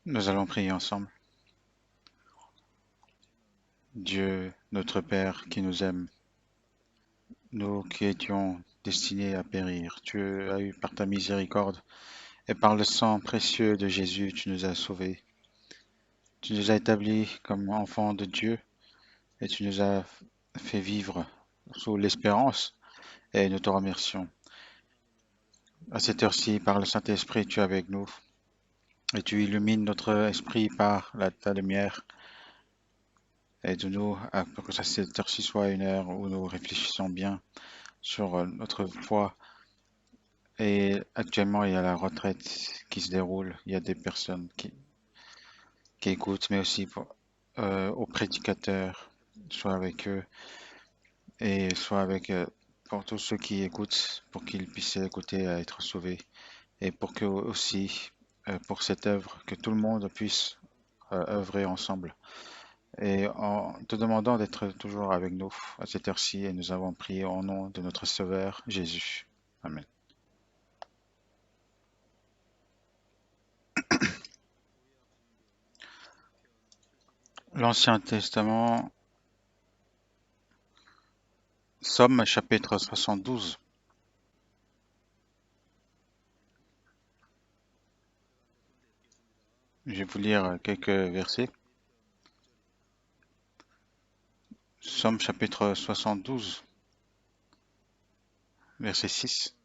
Nous allons prier ensemble. Dieu, notre Père qui nous aime, nous qui étions destinés à périr, tu as eu par ta miséricorde et par le sang précieux de Jésus, tu nous as sauvés. Tu nous as établis comme enfants de Dieu et tu nous as fait vivre sous l'espérance et nous te remercions. À cette heure-ci, par le Saint-Esprit, tu es avec nous et tu illumines notre esprit par ta lumière. Aide-nous à pour que cette heure-ci soit une heure où nous réfléchissons bien sur notre foi. Et actuellement, il y a la retraite qui se déroule. Il y a des personnes qui écoutent, mais aussi aux prédicateurs, soit avec eux et soit avec pour tous ceux qui écoutent, pour qu'ils puissent écouter et être sauvés. Et pour que aussi, pour cette œuvre, que tout le monde puisse œuvrer ensemble. Et en te demandant d'être toujours avec nous à cette heure-ci, et nous avons prié au nom de notre Sauveur Jésus. Amen. L'Ancien Testament, Somme chapitre 72. Je vais vous lire quelques versets. Somme chapitre 72, verset 6.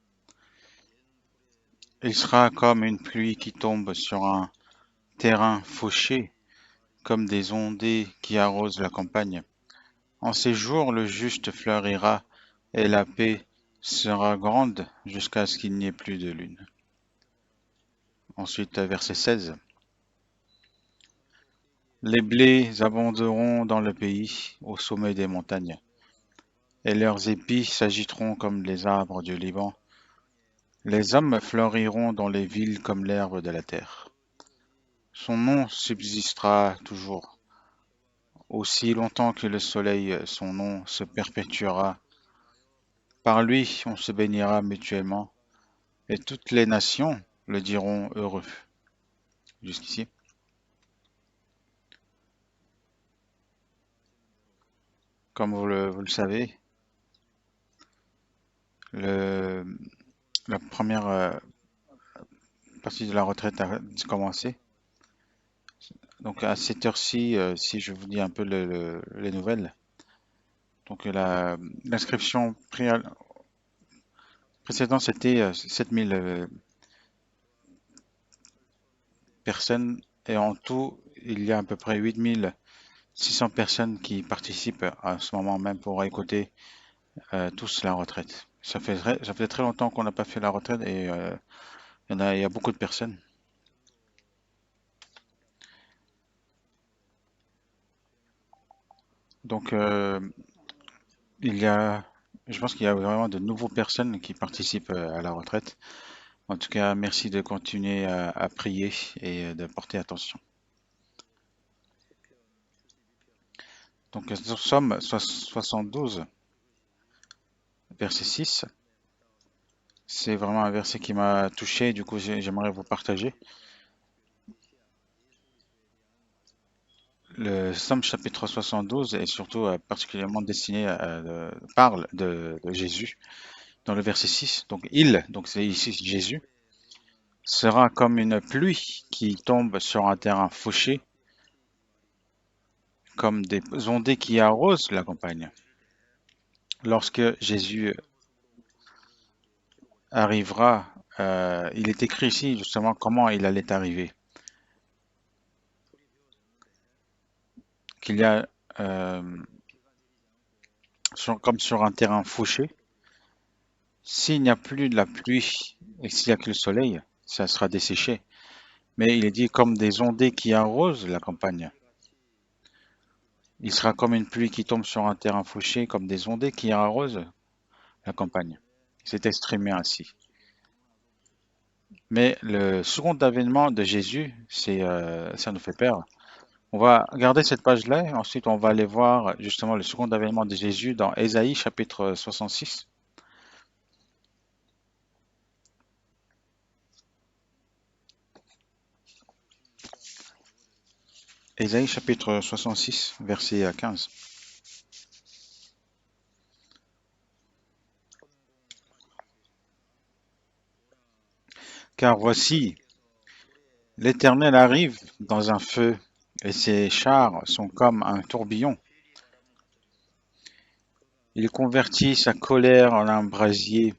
Il sera comme une pluie qui tombe sur un terrain fauché, comme des ondées qui arrosent la campagne. En ces jours, le juste fleurira et la paix sera grande jusqu'à ce qu'il n'y ait plus de lune. Ensuite, verset 16. Les blés abonderont dans le pays, au sommet des montagnes, et leurs épis s'agiteront comme les arbres du Liban. Les hommes fleuriront dans les villes comme l'herbe de la terre. Son nom subsistera toujours. Aussi longtemps que le soleil, son nom se perpétuera. Par lui, on se bénira mutuellement, et toutes les nations le diront heureux. Jusqu'ici. Comme vous le savez, le, la première partie de la retraite a commencé. Donc à cette heure-ci, si je vous dis un peu les nouvelles, donc l'inscription précédente c'était 7000 personnes et en tout il y a à peu près 8600 personnes qui participent à ce moment même pour écouter tous la retraite. Ça fait très longtemps qu'on n'a pas fait la retraite et il y a beaucoup de personnes. Donc il y a, je pense qu'il y a vraiment de nouvelles personnes qui participent à la retraite. En tout cas, merci de continuer à prier et de porter attention. Donc, nous sommes 72, verset 6. C'est vraiment un verset qui m'a touché, du coup, j'aimerais vous partager. Le Somme chapitre 72 est surtout particulièrement destiné parle de Jésus dans le verset 6. Donc, donc c'est ici Jésus, sera comme une pluie qui tombe sur un terrain fauché, comme des ondées qui arrosent la campagne. Lorsque Jésus arrivera, il est écrit ici justement comment il allait arriver. Qu'il y a comme sur un terrain fauché, s'il n'y a plus de la pluie et s'il n'y a que le soleil, ça sera desséché. Mais il est dit comme des ondées qui arrosent la campagne. Il sera comme une pluie qui tombe sur un terrain fauché, comme des ondées qui arrosent la campagne. C'est exprimé ainsi. Mais le second avènement de Jésus, ça nous fait peur. On va garder cette page-là, et ensuite on va aller voir justement le second avènement de Jésus dans Ésaïe chapitre 66. Ésaïe chapitre 66, verset 15. Car voici, l'Éternel arrive dans un feu, et ses chars sont comme un tourbillon. Il convertit sa colère en un brasier,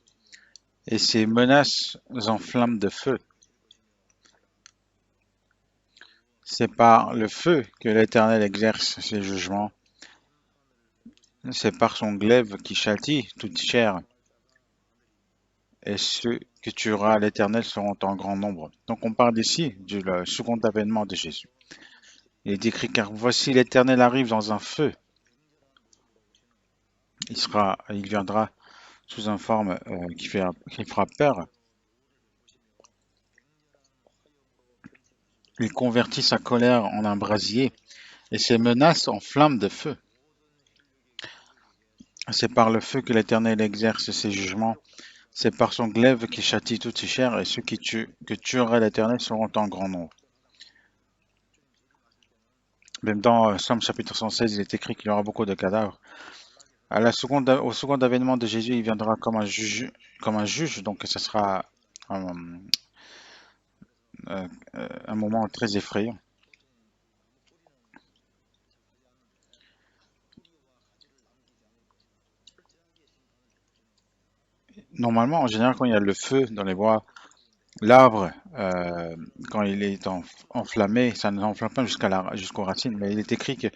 et ses menaces en flammes de feu. C'est par le feu que l'Éternel exerce ses jugements, c'est par son glaive qui châtie toute chair, et ceux que tuera l'Éternel seront en grand nombre. Donc on parle ici du second avènement de Jésus. Il est décrit car voici l'Éternel arrive dans un feu. Il viendra sous une forme qui fera peur. Il convertit sa colère en un brasier et ses menaces en flammes de feu. C'est par le feu que l'Éternel exerce ses jugements. C'est par son glaive qui châtie toutes ses chairs, et ceux que tuera l'Éternel seront en grand nombre. Même dans Somme chapitre 116, il est écrit qu'il y aura beaucoup de cadavres. Au second avènement de Jésus, il viendra comme un juge, donc ce sera un, un moment très effrayant. Normalement, en général, quand il y a le feu dans les bois, l'arbre, quand il est enflammé, ça ne enflamme pas jusqu'aux racines, mais il est écrit que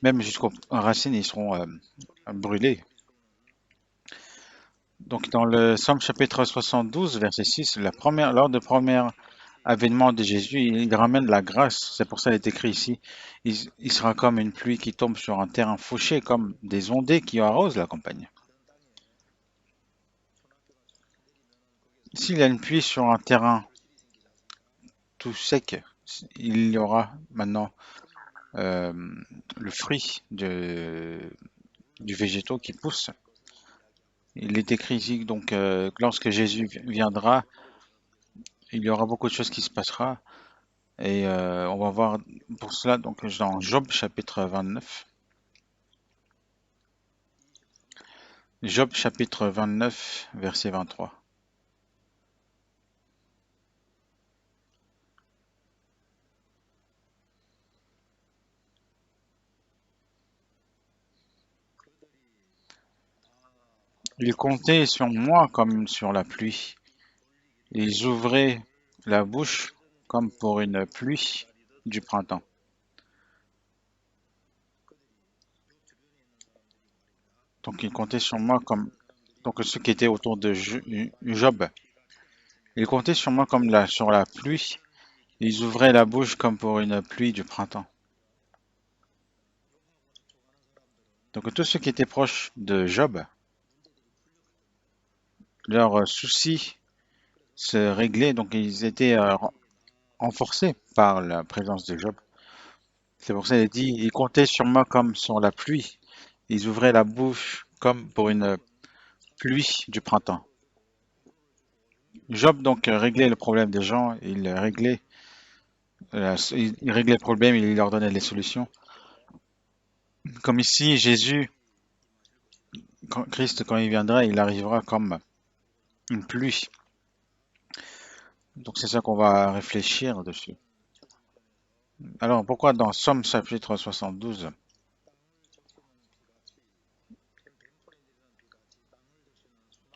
même jusqu'aux racines, ils seront brûlés. Donc, dans le Somme chapitre 72, verset 6, lors du premier avènement de Jésus, il ramène la grâce. C'est pour ça qu'il est écrit ici. Il sera comme une pluie qui tombe sur un terrain fauché, comme des ondées qui arrosent la campagne. S'il y a une pluie sur un terrain tout sec, il y aura maintenant euh, le fruit du végétaux qui pousse. Il est écrit ici donc que lorsque Jésus viendra, il y aura beaucoup de choses qui se passera et on va voir pour cela donc dans Job chapitre 29. Job chapitre 29 verset 23. Ils comptaient sur moi comme sur la pluie. Ils ouvraient la bouche comme pour une pluie du printemps. Donc ils comptaient sur moi comme donc ceux qui étaient autour de Job. Ils comptaient sur moi comme sur la pluie. Ils ouvraient la bouche comme pour une pluie du printemps. Donc tous ceux qui étaient proches de Job, leurs soucis se réglaient, donc ils étaient renforcés par la présence de Job. C'est pour ça qu'il dit, ils comptaient sur moi comme sur la pluie. Ils ouvraient la bouche comme pour une pluie du printemps. Job donc réglait le problème des gens, il réglait le problème, il leur donnait les solutions. Comme ici, Jésus, Christ, quand il viendra, il arrivera comme une pluie. Donc c'est ça qu'on va réfléchir dessus. Alors pourquoi dans Somme chapitre 72,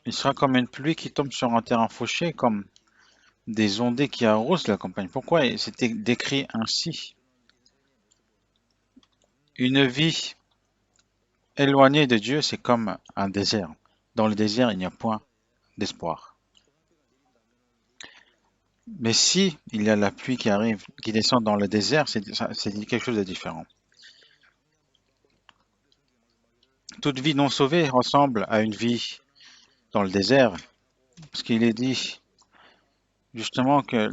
il sera comme une pluie qui tombe sur un terrain fauché, comme des ondées qui arrosent la campagne. Pourquoi c'était décrit ainsi? Une vie éloignée de Dieu, c'est comme un désert. Dans le désert, il n'y a point d'espoir. Mais si il y a la pluie qui arrive, qui descend dans le désert, c'est quelque chose de différent. Toute vie non sauvée ressemble à une vie dans le désert, parce qu'il est dit justement que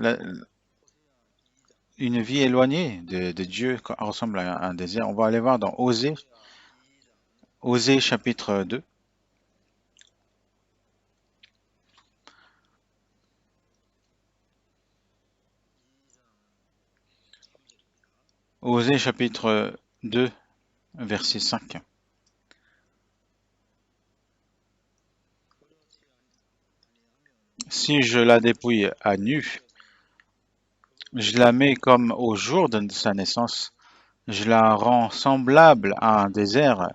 une vie éloignée de Dieu ressemble à un désert. On va aller voir dans Osée chapitre 2. Osée chapitre 2, verset 5. Si je la dépouille à nu, je la mets comme au jour de sa naissance, je la rends semblable à un désert,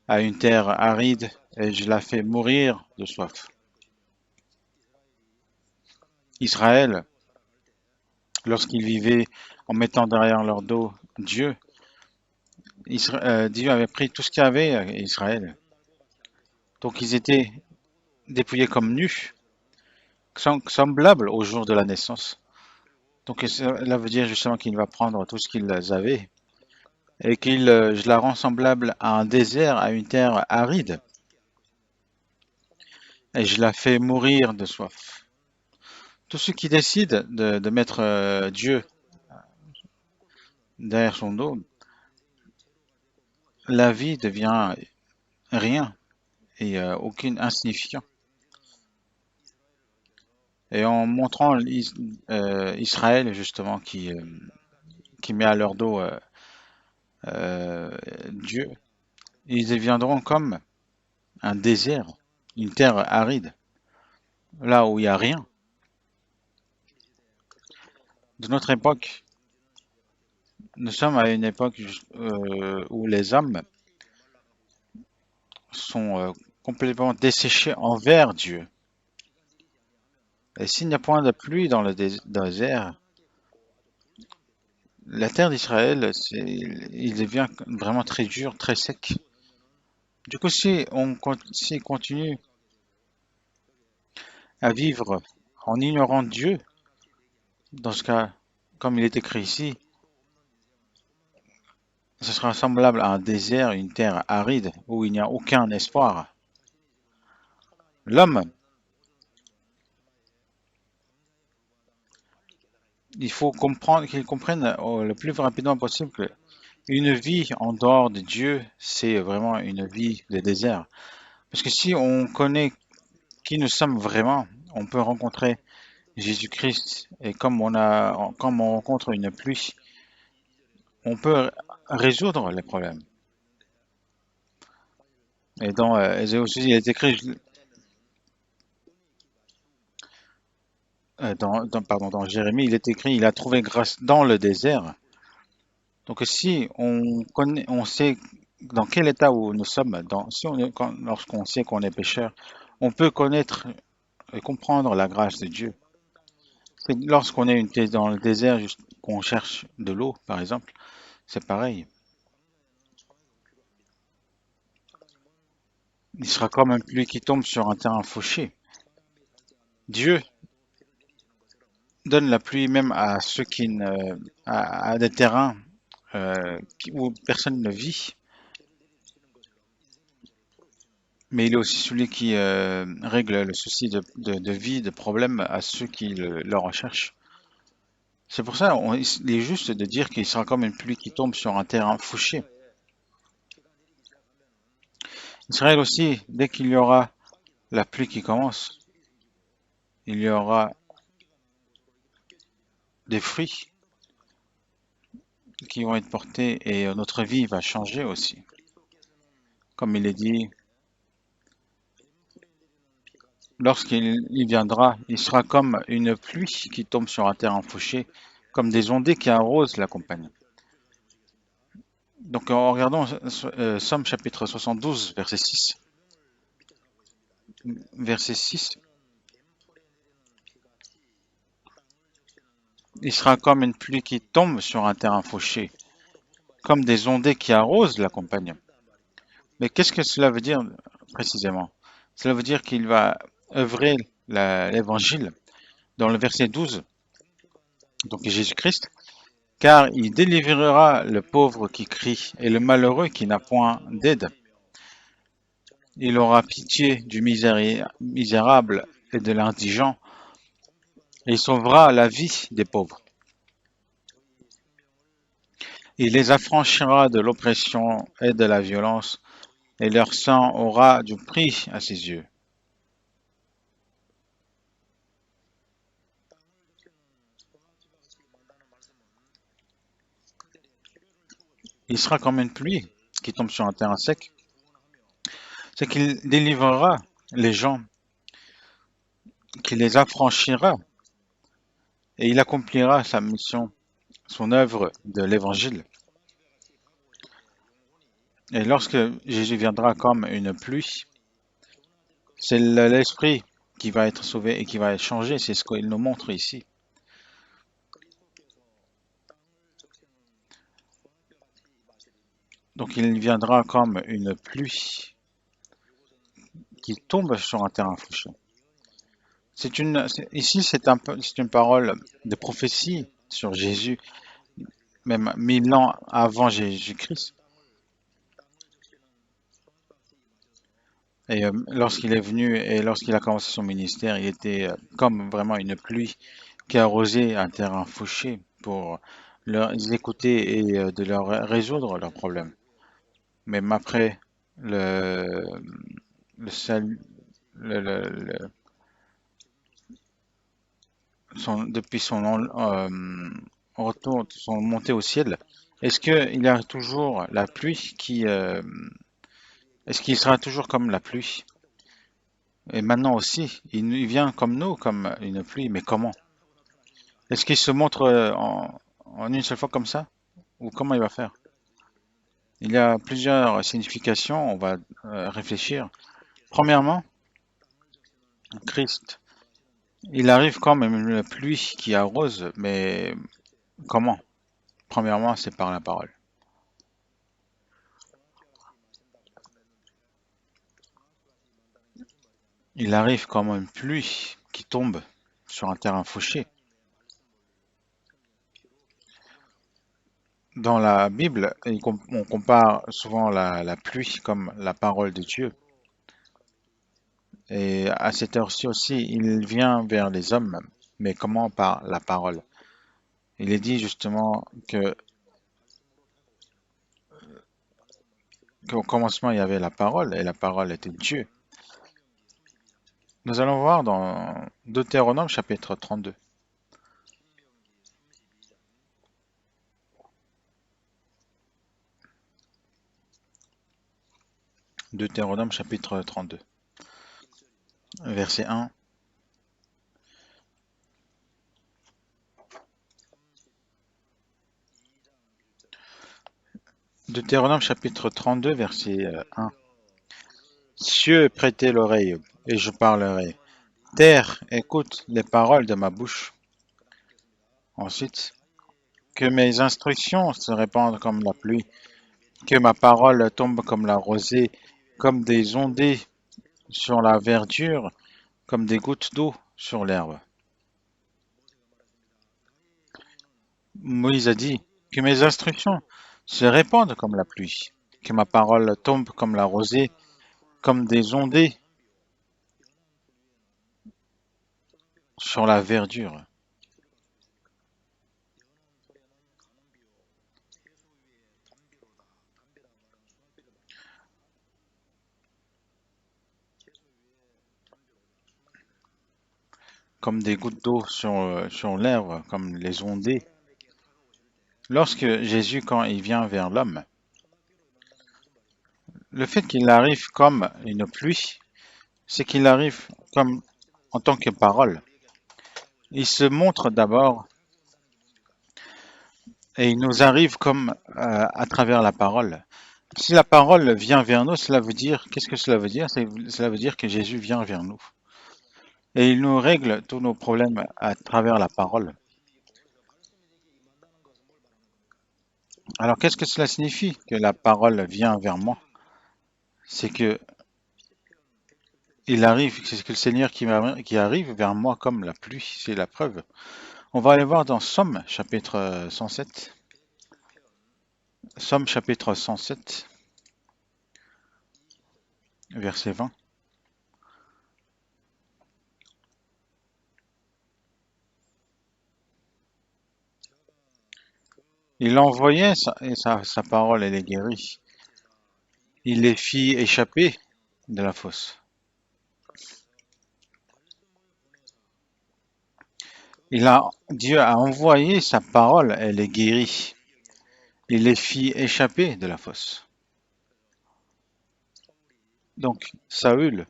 à une terre aride, et je la fais mourir de soif. Israël, lorsqu'ils vivaient en mettant derrière leur dos Dieu, Dieu avait pris tout ce qu'il y avait à Israël. Donc ils étaient dépouillés comme nus, semblables au jour de la naissance. Donc cela veut dire justement qu'il va prendre tout ce qu'ils avaient et je la rends semblable à un désert, à une terre aride, et je la fais mourir de soif. Tous ceux qui décident de mettre Dieu derrière son dos, la vie devient rien et aucune insignifiant. Et en montrant Israël justement qui met à leur dos Dieu, ils deviendront comme un désert, une terre aride, là où il n'y a rien. De notre époque, nous sommes à une époque où les âmes sont complètement desséchées envers Dieu. Et s'il n'y a point de pluie dans le désert, la terre d'Israël, il devient vraiment très dur, très sec. Du coup, si on continue à vivre en ignorant Dieu, dans ce cas, comme il est écrit ici, ce sera semblable à un désert, une terre aride, où il n'y a aucun espoir. L'homme, il faut comprendre qu'il comprenne le plus rapidement possible que une vie en dehors de Dieu, c'est vraiment une vie de désert. Parce que si on connaît qui nous sommes vraiment, on peut rencontrer Jésus-Christ et comme on rencontre une pluie, on peut résoudre les problèmes. Et dans Ésaïe aussi, il est écrit, pardon, dans Jérémie, il est écrit, il a trouvé grâce dans le désert. Donc si on connaît, on sait dans quel état où nous sommes, si on est, lorsqu'on sait qu'on est pécheur, on peut connaître et comprendre la grâce de Dieu. C'est lorsqu'on est dans le désert, qu'on cherche de l'eau, par exemple, c'est pareil. Il sera comme une pluie qui tombe sur un terrain fauché. Dieu donne la pluie même à ceux qui ne, à des terrains où personne ne vit, mais il est aussi celui qui règle le souci de vie, de problème à ceux qui le recherchent. C'est pour ça, il est juste de dire qu'il sera comme une pluie qui tombe sur un terrain fauché. Israël aussi, dès qu'il y aura la pluie qui commence, il y aura des fruits qui vont être portés et notre vie va changer aussi. Comme il est dit, lorsqu'il viendra, il sera comme une pluie qui tombe sur un terrain fauché, comme des ondées qui arrosent la campagne. Donc en regardant Somme chapitre 72, verset 6. Verset 6, il sera comme une pluie qui tombe sur un terrain fauché, comme des ondées qui arrosent la campagne. Mais qu'est-ce que cela veut dire précisément? Cela veut dire qu'il va œuvrer l'évangile dans le verset 12, donc Jésus-Christ, car il délivrera le pauvre qui crie et le malheureux qui n'a point d'aide. Il aura pitié du misérable et de l'indigent, et il sauvera la vie des pauvres. Il les affranchira de l'oppression et de la violence, et leur sang aura du prix à ses yeux. il sera comme une pluie qui tombe sur un terrain sec. C'est qu'il délivrera les gens, qu'il les affranchira et il accomplira sa mission, son œuvre de l'évangile. Et lorsque Jésus viendra comme une pluie, c'est l'esprit qui va être sauvé et qui va être changé. C'est ce qu'il nous montre ici. Donc il viendra comme une pluie qui tombe sur un terrain fauché. Ici, c'est une parole de prophétie sur Jésus, même 1000 ans avant Jésus-Christ. Et lorsqu'il est venu et lorsqu'il a commencé son ministère, il était comme vraiment une pluie qui arrosait un terrain fauché pour les écouter et de leur résoudre leurs problèmes. Même après le, le, sal- le- depuis retour, son montée au ciel, est-ce qu'il y a toujours la pluie est-ce qu'il sera toujours comme la pluie? Et maintenant aussi, il vient comme nous, comme une pluie, mais comment? Est-ce qu'il se montre en une seule fois comme ça? Ou comment il va faire? Il y a plusieurs significations, on va réfléchir. Premièrement, Christ, il arrive comme une pluie qui arrose, mais comment? Premièrement, c'est par la parole. Il arrive comme une pluie qui tombe sur un terrain fauché. Dans la Bible, on compare souvent la pluie comme la parole de Dieu. Et à cette heure-ci aussi, il vient vers les hommes, mais comment par la parole? Il est dit justement qu'au commencement il y avait la parole et la parole était Dieu. Nous allons voir dans Deutéronome chapitre 32. Deutéronome chapitre 32, verset 1. Deutéronome chapitre 32, verset 1. Cieux, prêtez l'oreille, et je parlerai. Terre, écoute les paroles de ma bouche. Ensuite, que mes instructions se répandent comme la pluie, que ma parole tombe comme la rosée, comme des ondées sur la verdure, comme des gouttes d'eau sur l'herbe. Moïse a dit, que mes instructions se répandent comme la pluie, que ma parole tombe comme la rosée, comme des ondées sur la verdure. Comme des gouttes d'eau sur l'herbe, comme les ondées. Lorsque Jésus, quand il vient vers l'homme, le fait qu'il arrive comme une pluie, c'est qu'il arrive comme en tant que parole. Il se montre d'abord et il nous arrive comme à travers la parole. Si la parole vient vers nous, cela veut dire, qu'est-ce que cela veut dire? Cela veut dire que Jésus vient vers nous. Et il nous règle tous nos problèmes à travers la parole. Alors, qu'est-ce que cela signifie que la parole vient vers moi? C'est que il arrive, c'est que le Seigneur qui arrive vers moi comme la pluie, c'est la preuve. On va aller voir dans Somme chapitre 107. Somme chapitre 107, verset 20. Il envoyait et sa parole, elle est guérie. Il les fit échapper de la fosse. Dieu a envoyé sa parole, elle est guérie. il les fit échapper de la fosse. Donc, Saül,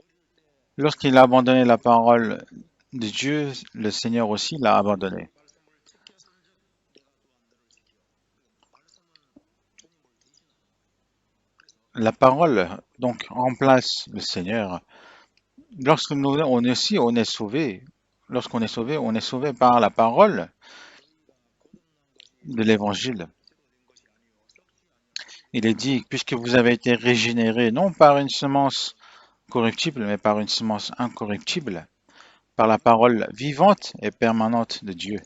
lorsqu'il a abandonné la parole de Dieu, le Seigneur aussi l'a abandonné. La parole, donc, remplace le Seigneur. Lorsque nous, on est aussi, on est sauvé. Lorsqu'on est sauvé par la parole de l'Évangile. Il est dit, puisque vous avez été régénérés, non par une semence corruptible, mais par une semence incorruptible, par la parole vivante et permanente de Dieu.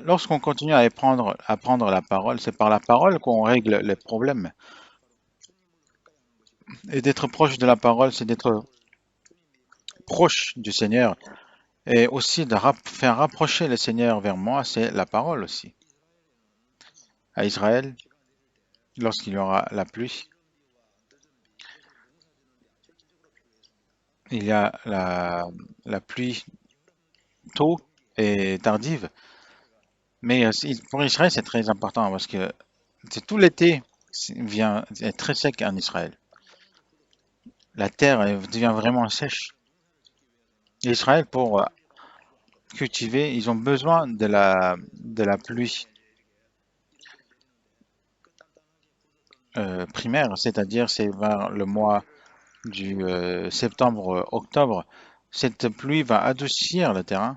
Lorsqu'on continue à apprendre la parole, c'est par la parole qu'on règle les problèmes. Et d'être proche de la parole, c'est d'être proche du Seigneur. Et aussi de faire rapprocher le Seigneur vers moi, c'est la parole aussi. À Israël, lorsqu'il y aura la pluie, il y a la pluie tôt et tardive. Mais pour Israël, c'est très important parce que c'est tout l'été est très sec en Israël. La terre devient vraiment sèche. Israël, pour cultiver, ils ont besoin de la pluie primaire, c'est-à-dire c'est vers le mois du septembre-octobre. Cette pluie va adoucir le terrain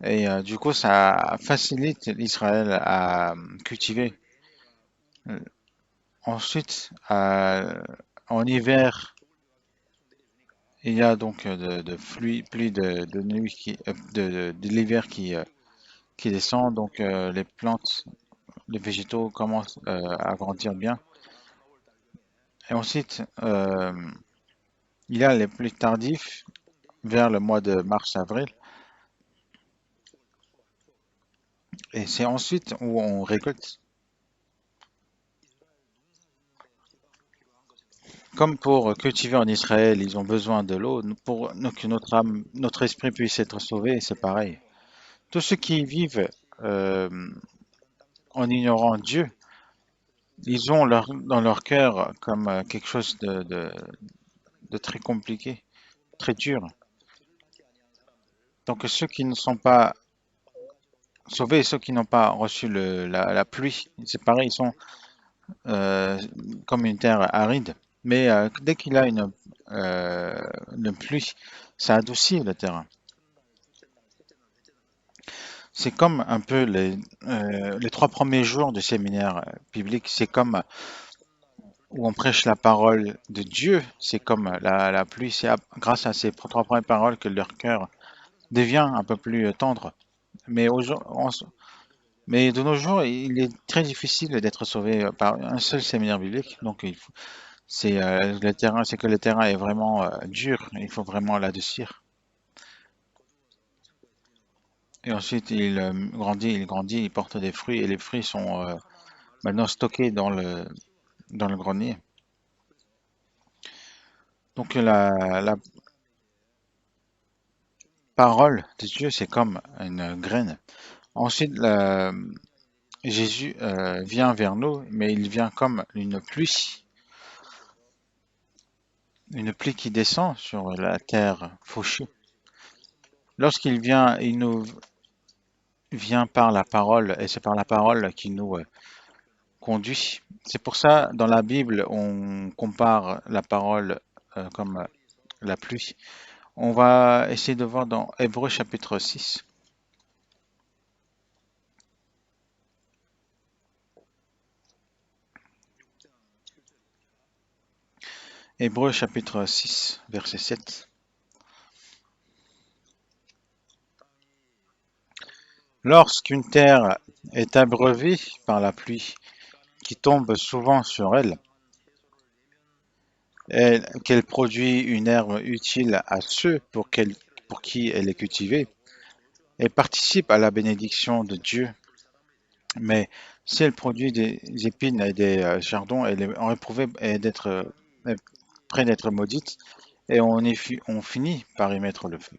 et du coup ça facilite l'Israël à cultiver. Euh, Ensuite, en hiver, il y a donc pluie de nuit de l'hiver qui descend, donc les plantes, les végétaux commencent à grandir bien. Et ensuite, il y a les pluies tardives vers le mois de mars-avril. Et c'est ensuite où on récolte. Comme pour cultiver en Israël, ils ont besoin de l'eau. Pour que notre âme, notre esprit puisse être sauvé, c'est pareil. Tous ceux qui vivent euh, en ignorant Dieu, ils ont dans leur cœur comme quelque chose de très compliqué, très dur. Donc ceux qui ne sont pas sauvés, ceux qui n'ont pas reçu la pluie, c'est pareil, ils sont euh, comme une terre aride. Mais dès qu'il y a une pluie, ça adoucit le terrain. C'est comme un peu les 3 premiers jours du séminaire biblique, c'est comme où on prêche la parole de Dieu, c'est comme la pluie, c'est grâce à ces 3 premières paroles que leur cœur devient un peu plus tendre. Mais, mais de nos jours, il est très difficile d'être sauvé par un seul séminaire biblique. Donc, le terrain, c'est que le terrain est vraiment dur. Il faut vraiment l'adoucir. Et ensuite, il grandit, il porte des fruits et les fruits sont maintenant stockés dans le grenier. Donc, la parole de Dieu, c'est comme une graine. Ensuite, Jésus vient vers nous, mais il vient comme une pluie qui descend sur la terre fauchée. Lorsqu'il vient, il nous vient par la parole, et c'est par la parole qu'il nous conduit. C'est pour ça, dans la Bible, on compare la parole comme la pluie. On va essayer de voir dans Hébreux chapitre 6. Hébreux chapitre 6, verset 7. Lorsqu'une terre est abreuvée par la pluie qui tombe souvent sur elle, et qu'elle produit une herbe utile à ceux pour qui elle est cultivée, elle participe à la bénédiction de Dieu. Mais si elle produit des épines et des chardons, elle est réprouvée et est près d'être maudite, et on finit par y mettre le feu.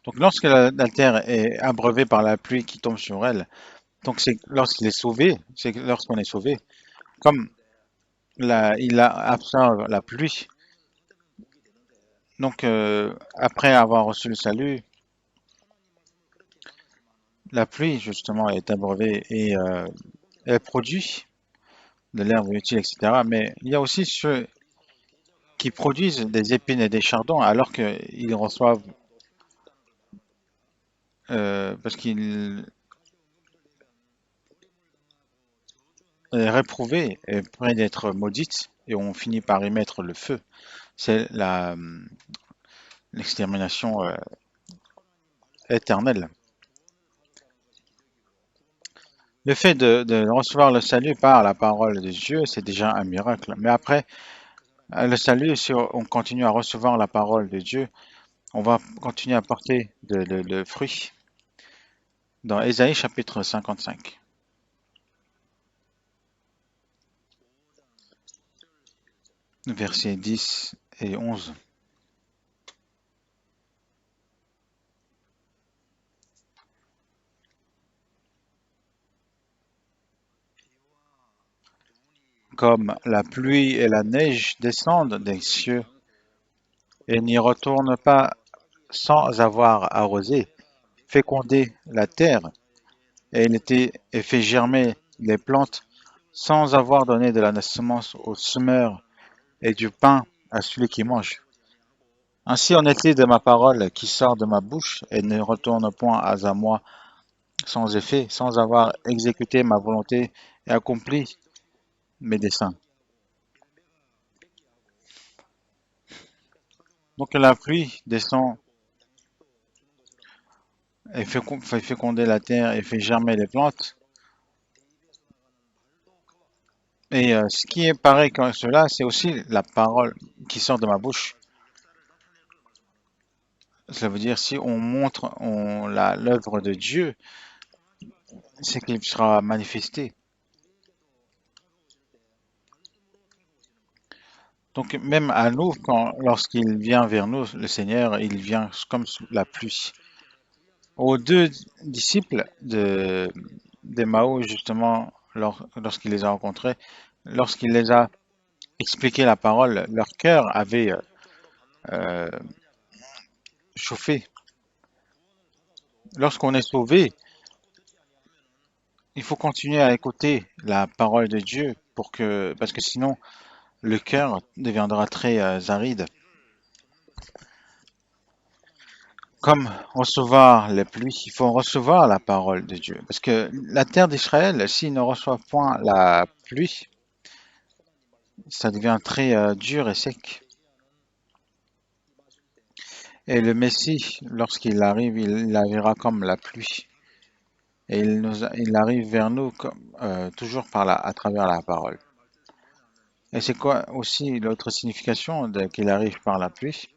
Donc lorsque la terre est abreuvée par la pluie qui tombe sur elle, donc c'est lorsqu'il est sauvé, c'est lorsqu'on est sauvé, comme absorbe la pluie. Donc après avoir reçu le salut, la pluie justement est abreuvée et elle produit de l'herbe utile, etc. Mais il y a aussi ceux qui produisent des épines et des chardons alors qu'ils reçoivent, parce qu'ils est réprouvée et près d'être maudite et on finit par y mettre le feu. C'est l'extermination éternelle. Le fait de recevoir le salut par la parole de Dieu, c'est déjà un miracle. Mais après, le salut, si on continue à recevoir la parole de Dieu, on va continuer à porter de fruits. Dans Ésaïe chapitre 55, versets 10 et 11. Comme la pluie et la neige descendent des cieux et n'y retournent pas sans avoir arrosé, fécondé la terre et fait germer les plantes sans avoir donné de la semence au semeur et du pain à celui qui mange. Ainsi en est-il de ma parole qui sort de ma bouche et ne retourne point à moi sans effet, sans avoir exécuté ma volonté et accompli mes desseins. Donc la pluie descend et fait féconder la terre et fait germer les plantes. Et ce qui est pareil comme cela, c'est aussi la parole qui sort de ma bouche. Ça veut dire si on montre l'œuvre de Dieu, c'est qu'il sera manifesté. Donc même à nous, lorsqu'il vient vers nous, le Seigneur, il vient comme sous la pluie. Aux deux disciples d'Emmaüs, justement, lorsqu'il les a rencontrés, lorsqu'il les a expliqué la parole, leur cœur avait euh, chauffé. Lorsqu'on est sauvé, il faut continuer à écouter la parole de Dieu parce que sinon le cœur deviendra très aride. Comme recevoir la pluie, il faut recevoir la parole de Dieu. Parce que la terre d'Israël, s'il ne reçoit point la pluie, ça devient très dur et sec. Et le Messie, lorsqu'il arrive, il arrivera comme la pluie. Et il arrive vers nous toujours à travers la parole. Et c'est quoi aussi l'autre signification qu'il arrive par la pluie?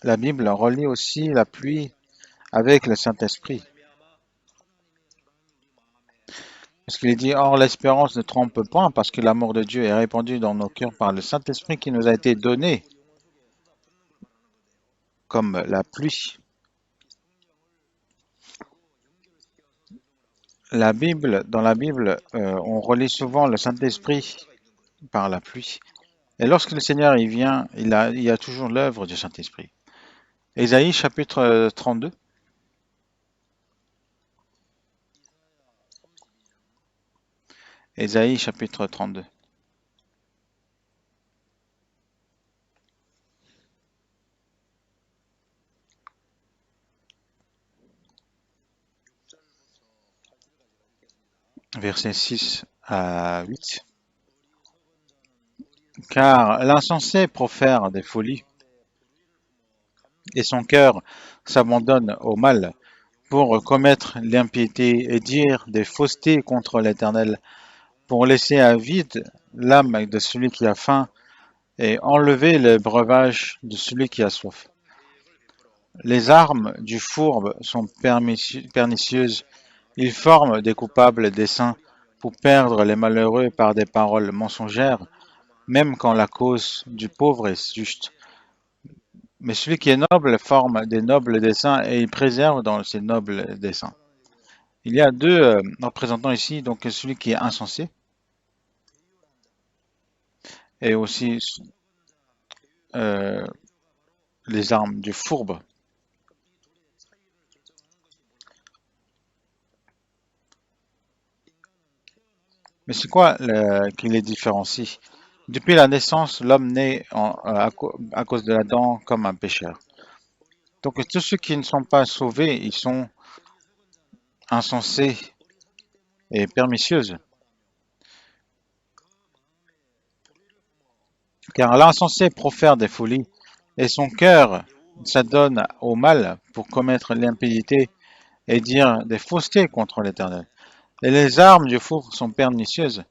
La Bible relie aussi la pluie avec le Saint-Esprit. Parce qu'il est dit, or l'espérance ne trompe point, parce que l'amour de Dieu est répandu dans nos cœurs par le Saint-Esprit qui nous a été donné comme la pluie. Dans la Bible, on relie souvent le Saint-Esprit par la pluie. Et lorsque le Seigneur y vient, il y a toujours l'œuvre du Saint-Esprit. Ésaïe chapitre 32, Ésaïe chapitre 32, versets 6 à 8. Car l'insensé profère des folies, et son cœur s'abandonne au mal pour commettre l'impiété et dire des faussetés contre l'Éternel, pour laisser à vide l'âme de celui qui a faim et enlever le breuvage de celui qui a soif. Les armes du fourbe sont pernicieuses, il forme des coupables desseins pour perdre les malheureux par des paroles mensongères, même quand la cause du pauvre est juste. Mais celui qui est noble forme des nobles desseins et il préserve dans ces nobles desseins. Il y a deux représentants ici, donc celui qui est insensé et aussi euh, les armes du fourbe. Mais c'est quoi qui les différencie? Depuis la naissance, l'homme naît à cause de l'Adam comme un pécheur. Donc tous ceux qui ne sont pas sauvés, ils sont insensés et pernicieuses. Car l'insensé profère des folies et son cœur s'adonne au mal pour commettre l'impudicité et dire des faussetés contre l'Éternel. Et les armes du four sont pernicieuses.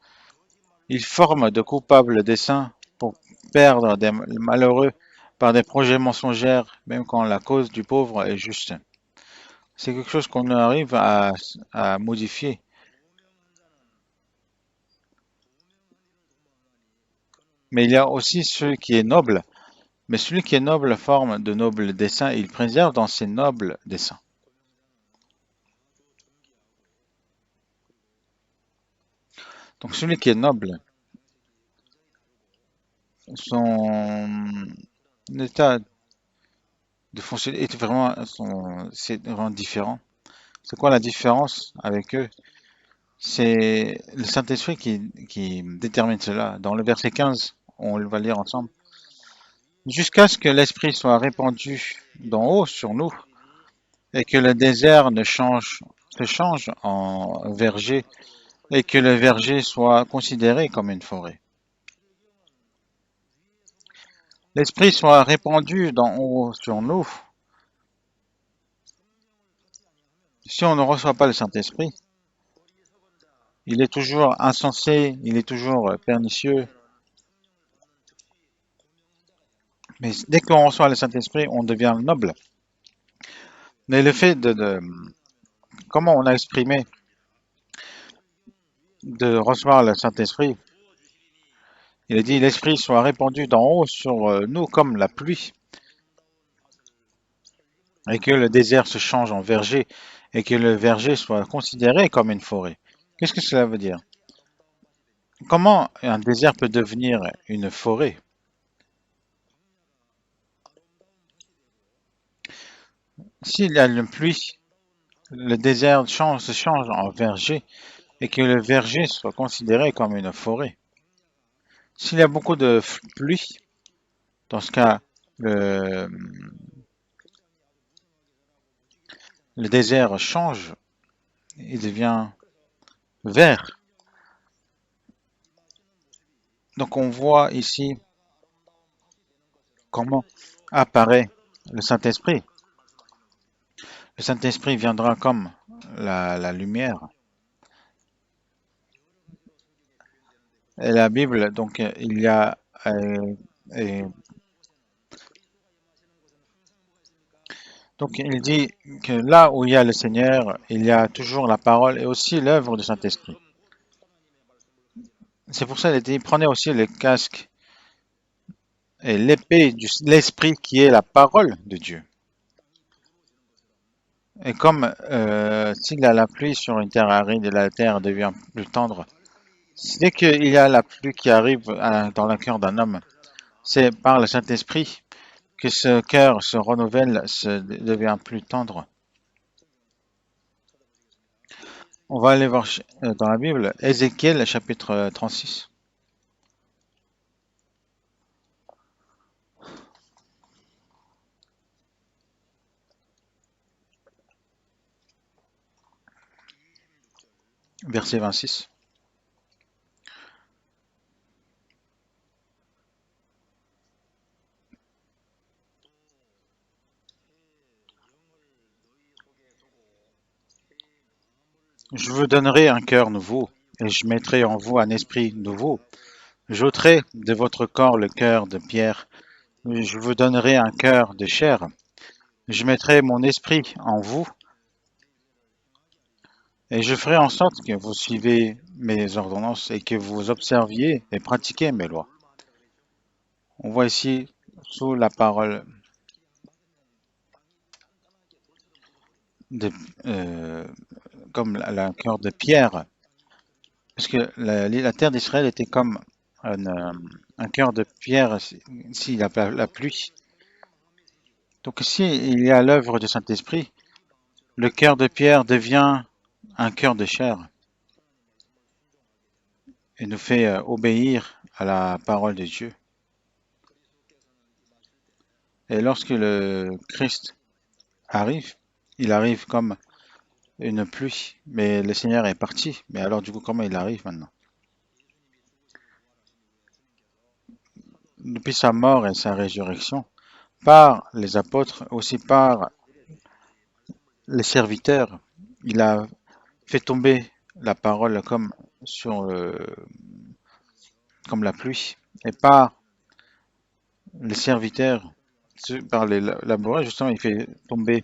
Ils forment de coupables desseins pour perdre des malheureux par des projets mensongers, même quand la cause du pauvre est juste. C'est quelque chose qu'on arrive à modifier. Mais il y a aussi celui qui est noble. Mais celui qui est noble forme de nobles desseins et il préserve dans ses nobles desseins. Donc celui qui est noble, son état de fonctionner est vraiment, c'est vraiment différent. C'est quoi la différence avec eux? C'est le Saint-Esprit qui détermine cela. Dans le verset 15, on va lire ensemble. Jusqu'à ce que l'Esprit soit répandu d'en haut sur nous et que le désert se change en verger et que le verger soit considéré comme une forêt. L'Esprit soit répandu d'en haut sur nous. Si on ne reçoit pas le Saint-Esprit, il est toujours insensé, il est toujours pernicieux. Mais dès qu'on reçoit le Saint-Esprit, on devient noble. Mais le fait comment on a exprimé de recevoir le Saint-Esprit, il a dit l'Esprit soit répandu d'en haut sur nous comme la pluie, et que le désert se change en verger, et que le verger soit considéré comme une forêt. Qu'est-ce que cela veut dire? Comment un désert peut devenir une forêt? S'il y a une pluie, le désert se change en verger, et que le verger soit considéré comme une forêt. S'il y a beaucoup de pluie, dans ce cas, le, le désert change, il devient vert. Donc on voit ici comment apparaît le Saint-Esprit. Le Saint-Esprit viendra comme la lumière. Et la Bible, donc il y a et donc il dit que là où il y a le Seigneur, il y a toujours la parole et aussi l'œuvre du Saint-Esprit. C'est pour ça qu'il dit prenez aussi le casque et l'épée de l'Esprit qui est la parole de Dieu. Et comme s'il y a la pluie sur une terre aride et la terre devient plus tendre, dès qu'il y a la pluie qui arrive dans le cœur d'un homme, c'est par le Saint-Esprit que ce cœur se renouvelle, devient plus tendre. On va aller voir dans la Bible, Ézéchiel chapitre 36, verset 26. Je vous donnerai un cœur nouveau, et je mettrai en vous un esprit nouveau. J'ôterai de votre corps le cœur de pierre, je vous donnerai un cœur de chair. Je mettrai mon esprit en vous, et je ferai en sorte que vous suivez mes ordonnances et que vous observiez et pratiquiez mes lois. On voit ici sous la parole. de, euh, comme un cœur de pierre, parce que la terre d'Israël était comme un cœur de pierre s'il y a la pluie. Donc ici, il y a l'œuvre du Saint-Esprit. Le cœur de pierre devient un cœur de chair et nous fait obéir à la parole de Dieu. Et lorsque le Christ arrive, il arrive comme une pluie, mais le Seigneur est parti. Mais alors du coup, comment il arrive maintenant? Depuis sa mort et sa résurrection, par les apôtres, aussi par les serviteurs, il a fait tomber la parole comme la pluie. Et par les serviteurs, par les laboureurs, justement, il fait tomber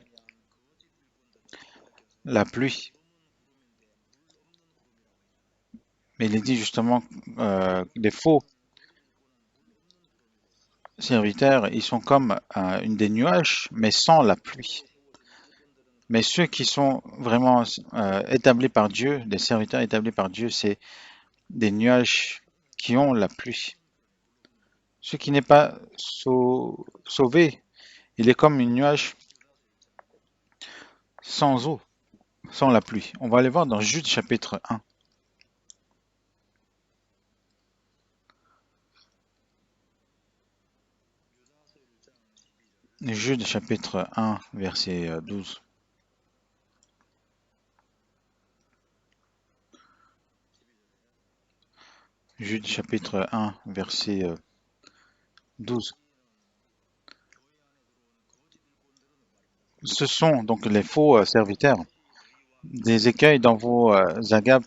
la pluie. Mais il est dit justement, les faux serviteurs, ils sont comme une des nuages, mais sans la pluie. Mais ceux qui sont vraiment établis par Dieu, des serviteurs établis par Dieu, c'est des nuages qui ont la pluie. Ce qui n'est pas sauvé, il est comme une nuage sans eau, sans la pluie. On va aller voir dans Jude chapitre 1. Jude chapitre 1, verset 12. Jude chapitre 1, verset 12. Ce sont donc les faux serviteurs, des écueils dans vos agapes,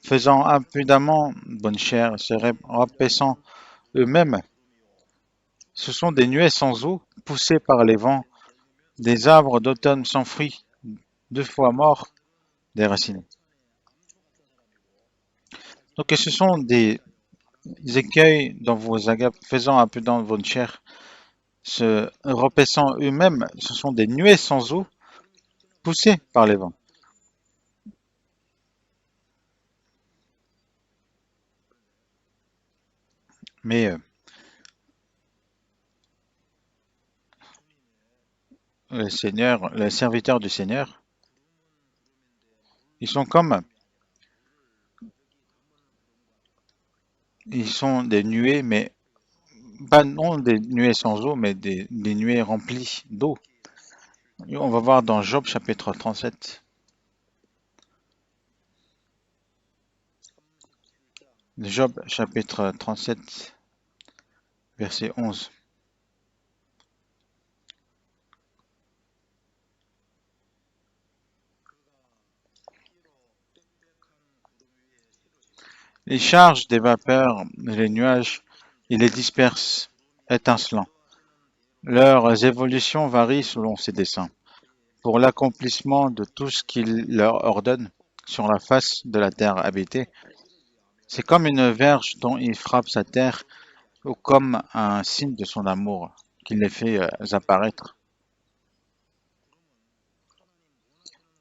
faisant impudemment bonne chère, se rabaissant eux-mêmes. Ce sont des nuées sans eau, poussées par les vents, des arbres d'automne sans fruits, deux fois morts, déracinés. Donc ce sont des écueils dans vos agapes, faisant impudent votre chair, se repaissant eux-mêmes. Ce sont des nuées sans eau, poussées par les vents. Mais le Seigneur, les serviteurs du Seigneur, ils sont comme, ils sont des nuées, mais pas non des nuées sans eau, mais des nuées remplies d'eau. On va voir dans Job chapitre 37. Job chapitre 37, verset 11. Il charge des vapeurs les nuages, il les disperse, étincelants. Leurs évolutions varient selon ses desseins, pour l'accomplissement de tout ce qu'il leur ordonne sur la face de la terre habitée. C'est comme une verge dont il frappe sa terre, ou comme un signe de son amour qu'il les fait apparaître.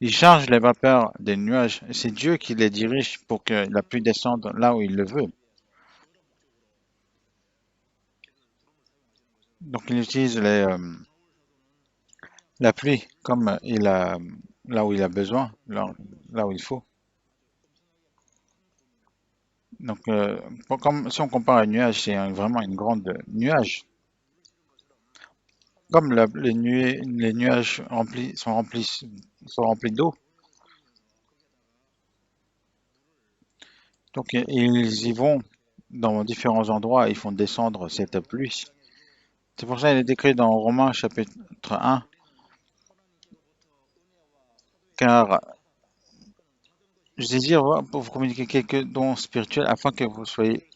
Il charge les vapeurs des nuages, et c'est Dieu qui les dirige pour que la pluie descende là où il le veut. Donc il utilise la pluie comme il a là où il a besoin, là où il faut. Donc comme si on compare à un nuage, c'est vraiment une grande nuage. Comme les nuages sont remplis d'eau, donc ils y vont dans différents endroits, ils font descendre cette pluie. C'est pour ça qu'il est décrit dans Romains chapitre 1, car je désire pour vous communiquer quelques dons spirituels afin que vous soyez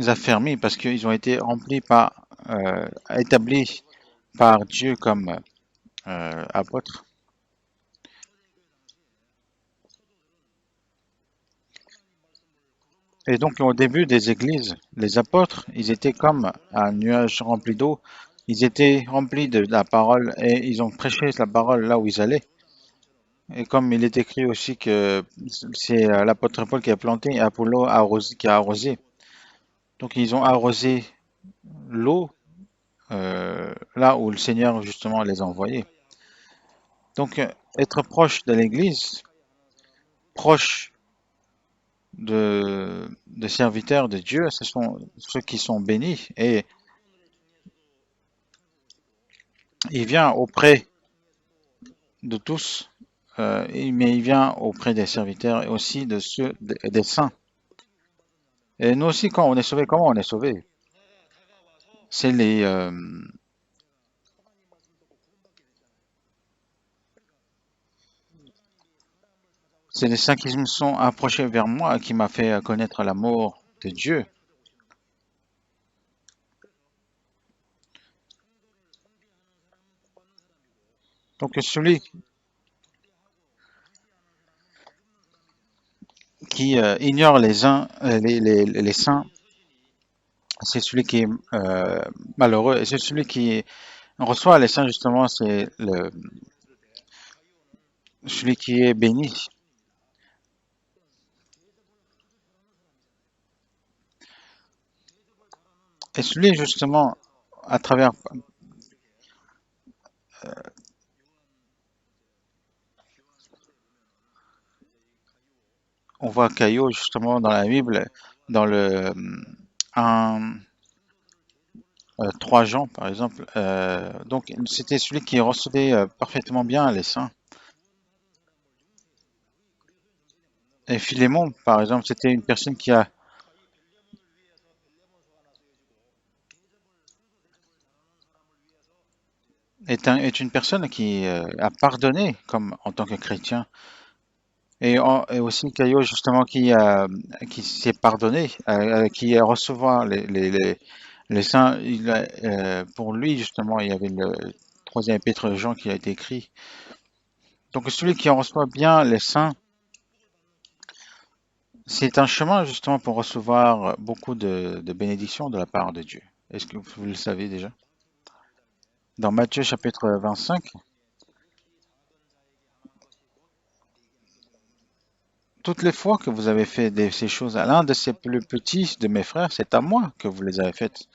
affermis, parce qu'ils ont été établis par Dieu comme apôtres. Et donc au début des églises, les apôtres, ils étaient comme un nuage rempli d'eau Ils étaient remplis de la parole et ils ont prêché la parole là où ils allaient. Et comme il est écrit aussi que c'est l'apôtre Paul qui a planté et Apollo qui a arrosé. Donc ils ont arrosé l'eau là où le Seigneur justement les a envoyés. Donc être proche de l'Église, proche de serviteurs de Dieu, ce sont ceux qui sont bénis. Et il vient auprès de tous, mais il vient auprès des serviteurs et aussi de ceux des saints. Et nous aussi, quand on est sauvé, comment on est sauvé? C'est c'est les saints qui me sont approchés vers moi qui m'a fait connaître l'amour de Dieu. Donc celui qui ignore les uns, les saints, c'est celui qui est malheureux. Et c'est celui qui reçoit les saints, justement, c'est celui qui est béni. Et celui, justement, à travers, on voit Caillot, justement, dans la Bible, dans le 1, 3 Jean, par exemple. Donc, c'était celui qui recevait parfaitement bien les saints. Et Philémon, par exemple, c'était une personne qui a est une personne qui a pardonné comme en tant que chrétien. Et aussi Caillot, justement, qui s'est pardonné, qui a recevoir les saints. Pour lui, justement, il y avait le troisième épître de Jean qui a été écrit. Donc celui qui en reçoit bien les saints, c'est un chemin justement pour recevoir beaucoup de bénédictions de la part de Dieu. Est-ce que vous le savez déjà? Dans Matthieu chapitre 25, toutes les fois que vous avez fait ces choses à l'un de ces plus petits de mes frères, c'est à moi que vous les avez faites.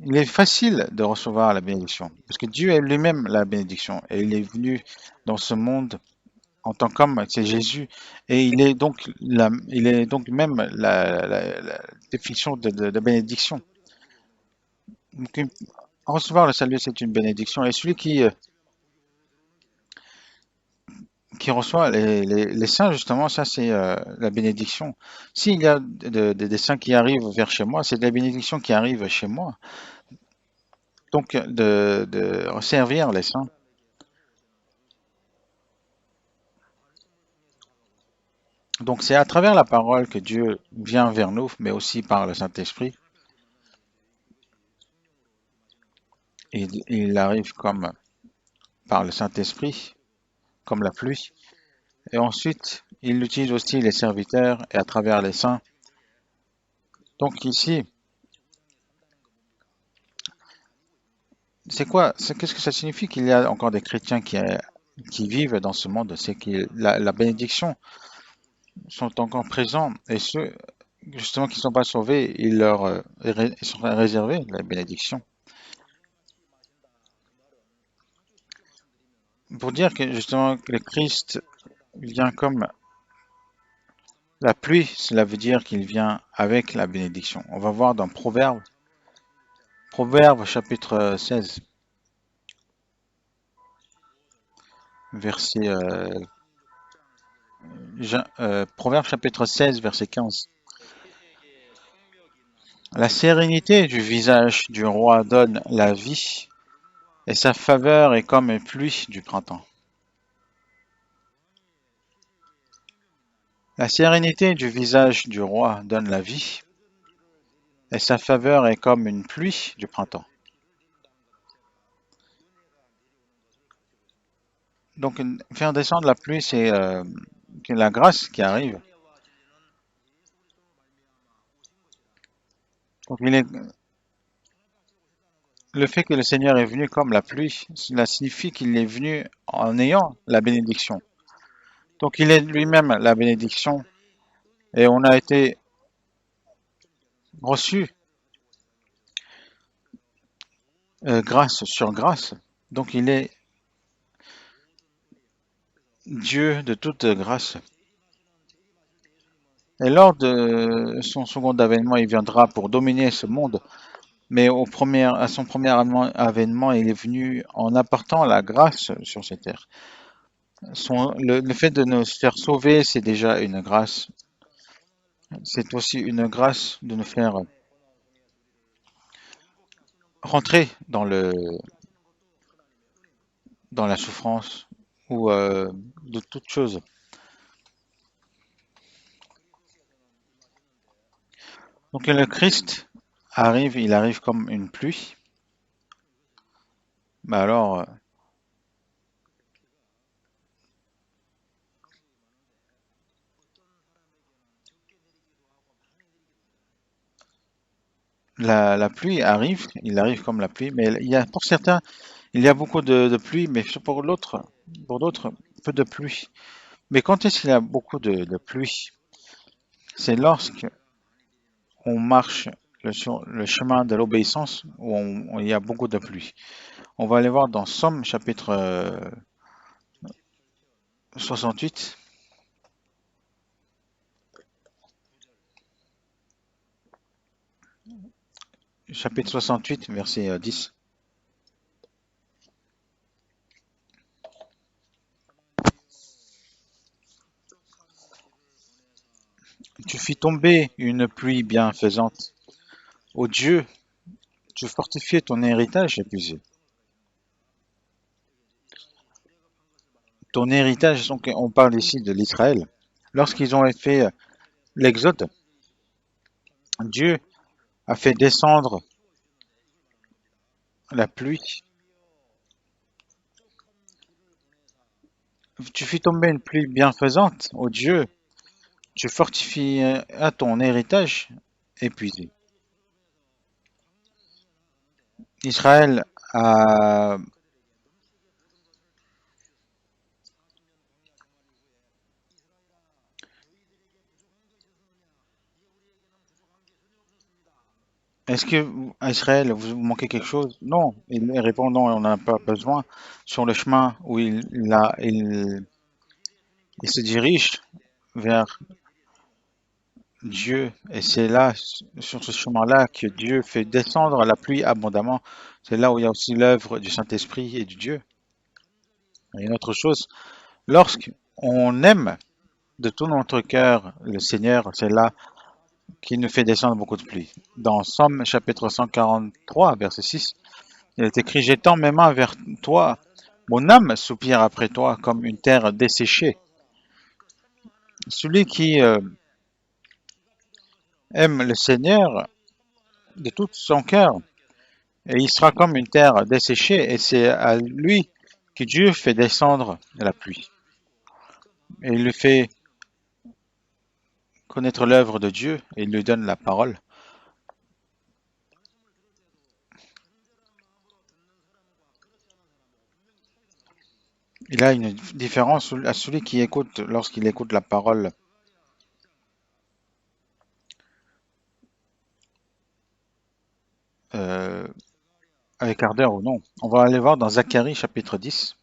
Il est facile de recevoir la bénédiction, parce que Dieu est lui-même la bénédiction, et il est venu dans ce monde en tant qu'homme, c'est Jésus, et il est donc même la définition de bénédiction. Donc, recevoir le salut, c'est une bénédiction, et celui qui reçoit les saints, justement, ça c'est la bénédiction. S'il y a des saints qui arrivent vers chez moi, c'est de la bénédiction qui arrive chez moi. Donc, de servir les saints. Donc c'est à travers la parole que Dieu vient vers nous, mais aussi par le Saint-Esprit. Il arrive comme par le Saint-Esprit, comme la pluie. Et ensuite, il utilise aussi les serviteurs et à travers les saints. Donc ici, c'est quoi? Qu'est-ce que ça signifie qu'il y a encore des chrétiens qui vivent dans ce monde? C'est que la bénédiction sont encore présents et ceux justement qui ne sont pas sauvés, ils sont réservés la bénédiction. Pour dire que justement que le Christ vient comme la pluie, cela veut dire qu'il vient avec la bénédiction. On va voir dans Proverbe chapitre 16, verset, Proverbe chapitre 16, verset 15. La sérénité du visage du roi donne la vie, et sa faveur est comme une pluie du printemps. La sérénité du visage du roi donne la vie, et sa faveur est comme une pluie du printemps. Donc, faire descendre la pluie, c'est la grâce qui arrive. Donc, Le fait que le Seigneur est venu comme la pluie, cela signifie qu'il est venu en ayant la bénédiction. Donc il est lui-même la bénédiction et on a été reçu grâce sur grâce. Donc il est Dieu de toute grâce. Et lors de son second avènement, il viendra pour dominer ce monde. Mais à son premier avènement, il est venu en apportant la grâce sur cette terre. Le fait de nous faire sauver, c'est déjà une grâce. C'est aussi une grâce de nous faire rentrer dans la souffrance ou de toute chose. Donc le Christ arrive, il arrive comme une pluie. Mais alors, la pluie arrive, il arrive comme la pluie, mais pour certains, il y a beaucoup de pluie, mais pour d'autres, peu de pluie. Mais quand est-ce qu'il y a beaucoup de pluie? C'est lorsque on marche sur le chemin de l'obéissance où il y a beaucoup de pluie. On va aller voir dans Somme chapitre 68, chapitre 68, verset 10. Tu fis tomber une pluie bienfaisante. Ô Dieu, tu fortifiais ton héritage épuisé. Ton héritage, donc on parle ici de l'Israël. Lorsqu'ils ont fait l'exode, Dieu a fait descendre la pluie. Tu fis tomber une pluie bienfaisante, ô Dieu, tu fortifies à ton héritage épuisé. Israël a... Est-ce que à Israël, vous manquez quelque chose? Non. Il répond non, on n'a pas besoin. Sur le chemin où il se dirige vers Dieu, et c'est là, sur ce chemin-là, que Dieu fait descendre la pluie abondamment. C'est là où il y a aussi l'œuvre du Saint-Esprit et du Dieu. Et une autre chose, lorsqu'on aime de tout notre cœur le Seigneur, c'est là qu'il nous fait descendre beaucoup de pluie. Dans Somme chapitre 143, verset 6, il est écrit, j'étends mes mains vers toi, mon âme soupire après toi comme une terre desséchée. Celui qui aime le Seigneur de tout son cœur, et il sera comme une terre desséchée, et c'est à lui que Dieu fait descendre la pluie. Et il lui fait connaître l'œuvre de Dieu, et il lui donne la parole. Il a une différence à celui qui écoute lorsqu'il écoute la parole euh, avec ardeur ou non. On va aller voir dans Zacharie chapitre 10.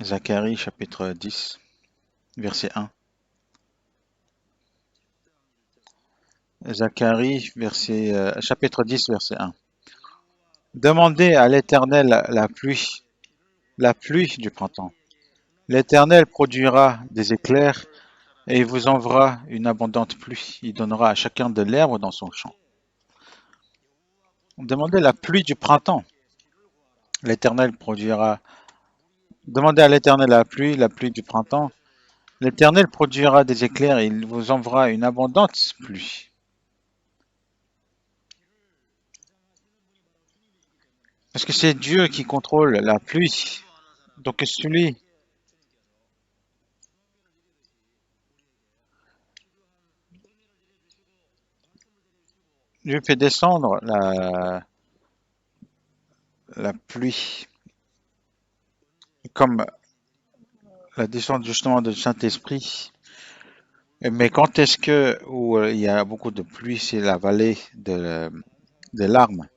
Zacharie chapitre 10, verset 1. Zacharie chapitre 10, verset 1. Demandez à l'Éternel la pluie du printemps. L'Éternel produira des éclairs et il vous enverra une abondante pluie. Il donnera à chacun de l'herbe dans son champ. Demandez la pluie du printemps. L'Éternel produira. Demandez à l'Éternel la pluie du printemps. L'Éternel produira des éclairs et il vous enverra une abondante pluie. Parce que c'est Dieu qui contrôle la pluie. Donc celui, Dieu fait descendre la pluie comme la descente justement du Saint-Esprit. Mais quand est-ce que où il y a beaucoup de pluie, c'est la vallée des larmes.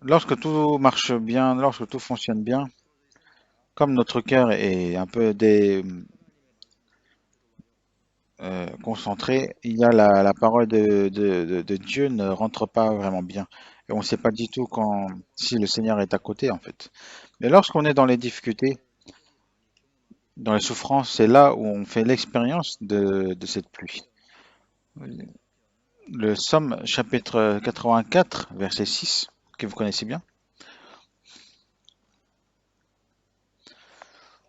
Lorsque tout marche bien, lorsque tout fonctionne bien, comme notre cœur est un peu concentré, il y a la parole de Dieu ne rentre pas vraiment bien. Et on ne sait pas du tout si le Seigneur est à côté, en fait. Mais lorsqu'on est dans les difficultés, dans les souffrances, c'est là où on fait l'expérience de cette pluie. Le Somme chapitre 84, verset 6, que vous connaissez bien.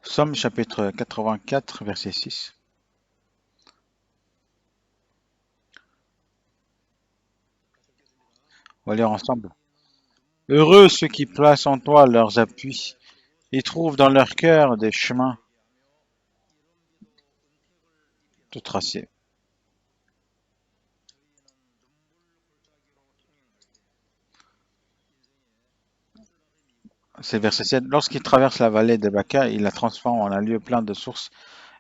Somme chapitre 84, verset 6. On va lire ensemble. Heureux ceux qui placent en toi leurs appuis et trouvent dans leur cœur des chemins de tracés. C'est verset 7. Lorsqu'il traverse la vallée de Baca, il la transforme en un lieu plein de sources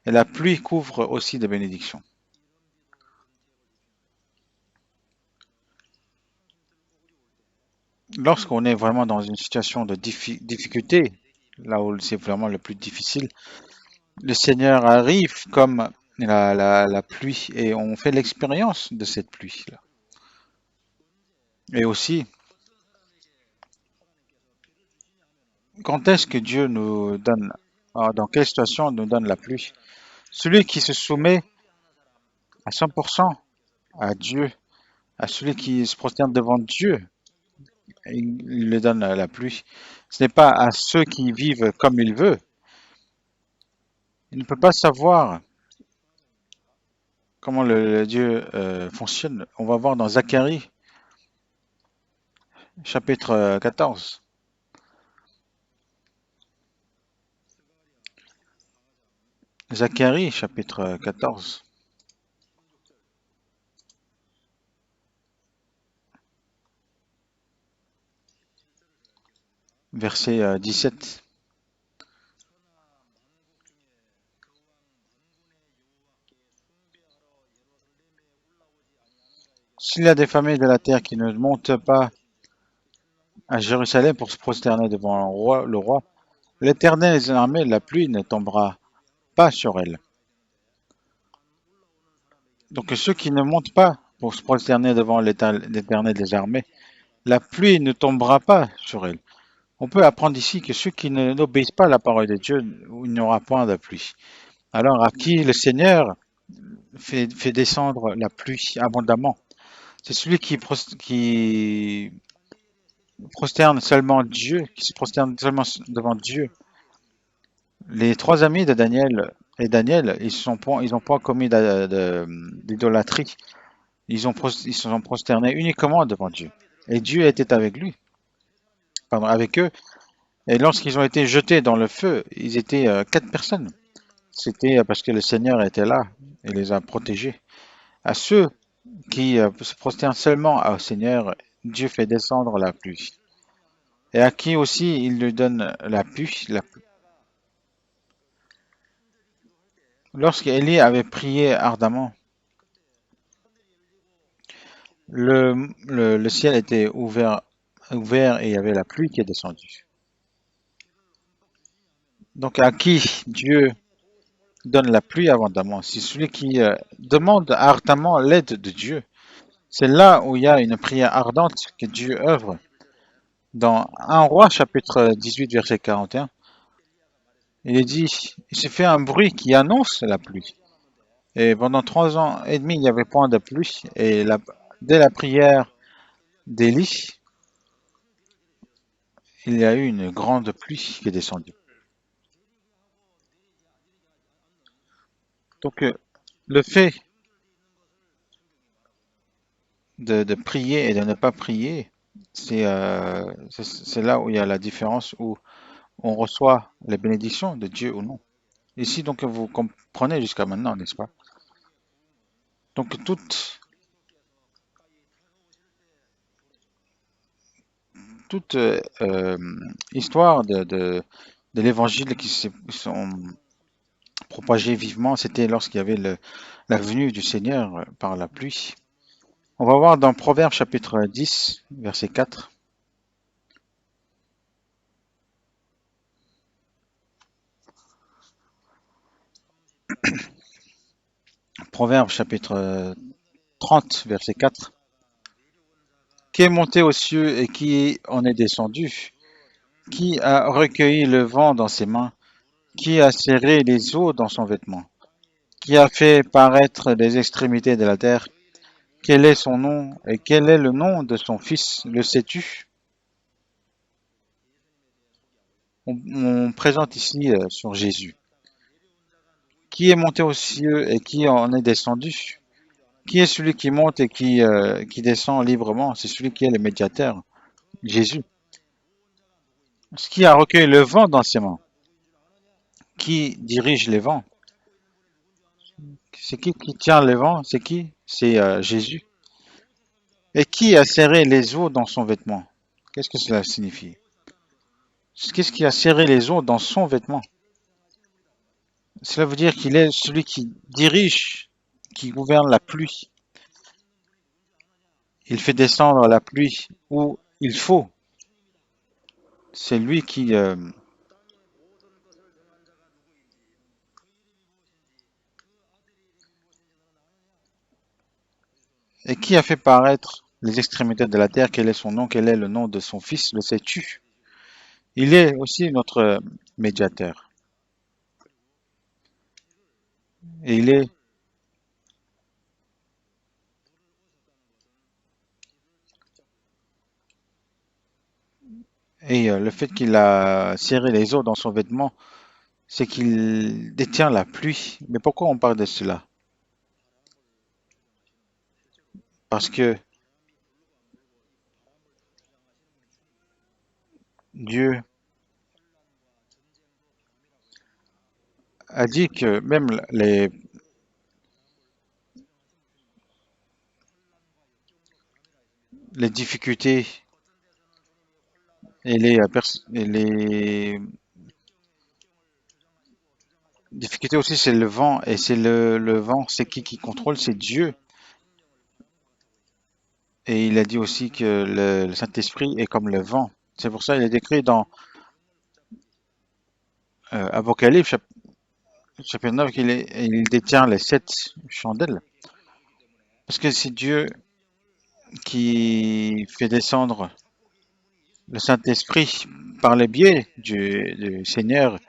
et la pluie couvre aussi de bénédictions. Lorsqu'on est vraiment dans une situation de difficulté, là où c'est vraiment le plus difficile, le Seigneur arrive comme la pluie et on fait l'expérience de cette pluie-là. Et aussi, quand est-ce que Dieu nous donne, dans quelle situation nous donne la pluie? Celui qui se soumet à 100% à Dieu, à celui qui se prosterne devant Dieu, il lui donne la pluie. Ce n'est pas à ceux qui vivent comme il veut. Il ne peut pas savoir comment le Dieu fonctionne. On va voir dans Zacharie, chapitre 14. Zacharie, chapitre 14, verset 17. S'il y a des familles de la terre qui ne montent pas à Jérusalem pour se prosterner devant le roi, l'Éternel des armées, la pluie ne tombera pas sur elles. Donc ceux qui ne montent pas pour se prosterner devant l'Éternel des armées, la pluie ne tombera pas sur elles. On peut apprendre ici que ceux qui n'obéissent pas à la parole de Dieu, il n'y aura point de pluie. Alors à qui le Seigneur fait descendre la pluie abondamment? C'est celui qui prosterne seulement Dieu, qui se prosterne seulement devant Dieu. Les trois amis de Daniel et Daniel, ils ont pas commis d'idolâtrie. Ils se sont prosternés uniquement devant Dieu. Et Dieu était avec lui, pardon, avec eux. Et lorsqu'ils ont été jetés dans le feu, ils étaient 4 personnes. C'était parce que le Seigneur était là et les a protégés. À ceux qui se prosternent seulement au Seigneur, Dieu fait descendre la pluie. Et à qui aussi il lui donne la pluie. Lorsqu'Élie avait prié ardemment, le ciel était ouvert et il y avait la pluie qui est descendue. Donc à qui Dieu donne la pluie abondamment? C'est celui qui demande ardemment l'aide de Dieu. C'est là où il y a une prière ardente que Dieu œuvre. Dans 1 Roi chapitre 18 verset 41, il est dit, il se fait un bruit qui annonce la pluie. Et pendant 3 ans et demi, il n'y avait point de pluie. Et dès la prière d'Élie, il y a eu une grande pluie qui est descendue. Donc le fait de prier et de ne pas prier, c'est là où il y a la différence, où on reçoit les bénédictions de Dieu ou non. Ici, donc, vous comprenez jusqu'à maintenant, n'est-ce pas? Donc, toute histoire de l'évangile qui se sont propagés vivement, c'était lorsqu'il y avait la venue du Seigneur par la pluie. On va voir dans Proverbes chapitre 10, verset 4. Proverbes chapitre 30, verset 4. Qui est monté aux cieux et qui en est descendu? Qui a recueilli le vent dans ses mains? Qui a serré les eaux dans son vêtement? Qui a fait paraître les extrémités de la terre? Quel est son nom et quel est le nom de son fils? Le sais-tu? On présente ici sur Jésus. Qui est monté aux cieux et qui en est descendu? Qui est celui qui monte et qui descend librement? C'est celui qui est le médiateur, Jésus. Ce qui a recueilli le vent dans ses mains. Qui dirige les vents? C'est qui tient les vents? C'est qui? C'est Jésus. Et qui a serré les eaux dans son vêtement? Qu'est-ce que cela signifie? Qu'est-ce qui a serré les eaux dans son vêtement? Cela veut dire qu'il est celui qui dirige, qui gouverne la pluie. Il fait descendre la pluie où il faut. C'est lui qui... et qui a fait paraître les extrémités de la terre? Quel est son nom? Quel est le nom de son fils? Le sais-tu? Il est aussi notre médiateur. Et il est... Et le fait qu'il a serré les eaux dans son vêtement, c'est qu'il détient la pluie. Mais pourquoi on parle de cela? Parce que Dieu a dit que même les difficultés et les difficultés aussi, c'est le vent. Et c'est le vent, c'est qui contrôle? C'est Dieu. Et il a dit aussi que le Saint-Esprit est comme le vent. C'est pour ça qu'il est décrit dans Apocalypse chapitre 9 il détient les sept chandelles. Parce que c'est Dieu qui fait descendre le Saint-Esprit par le biais du Seigneur.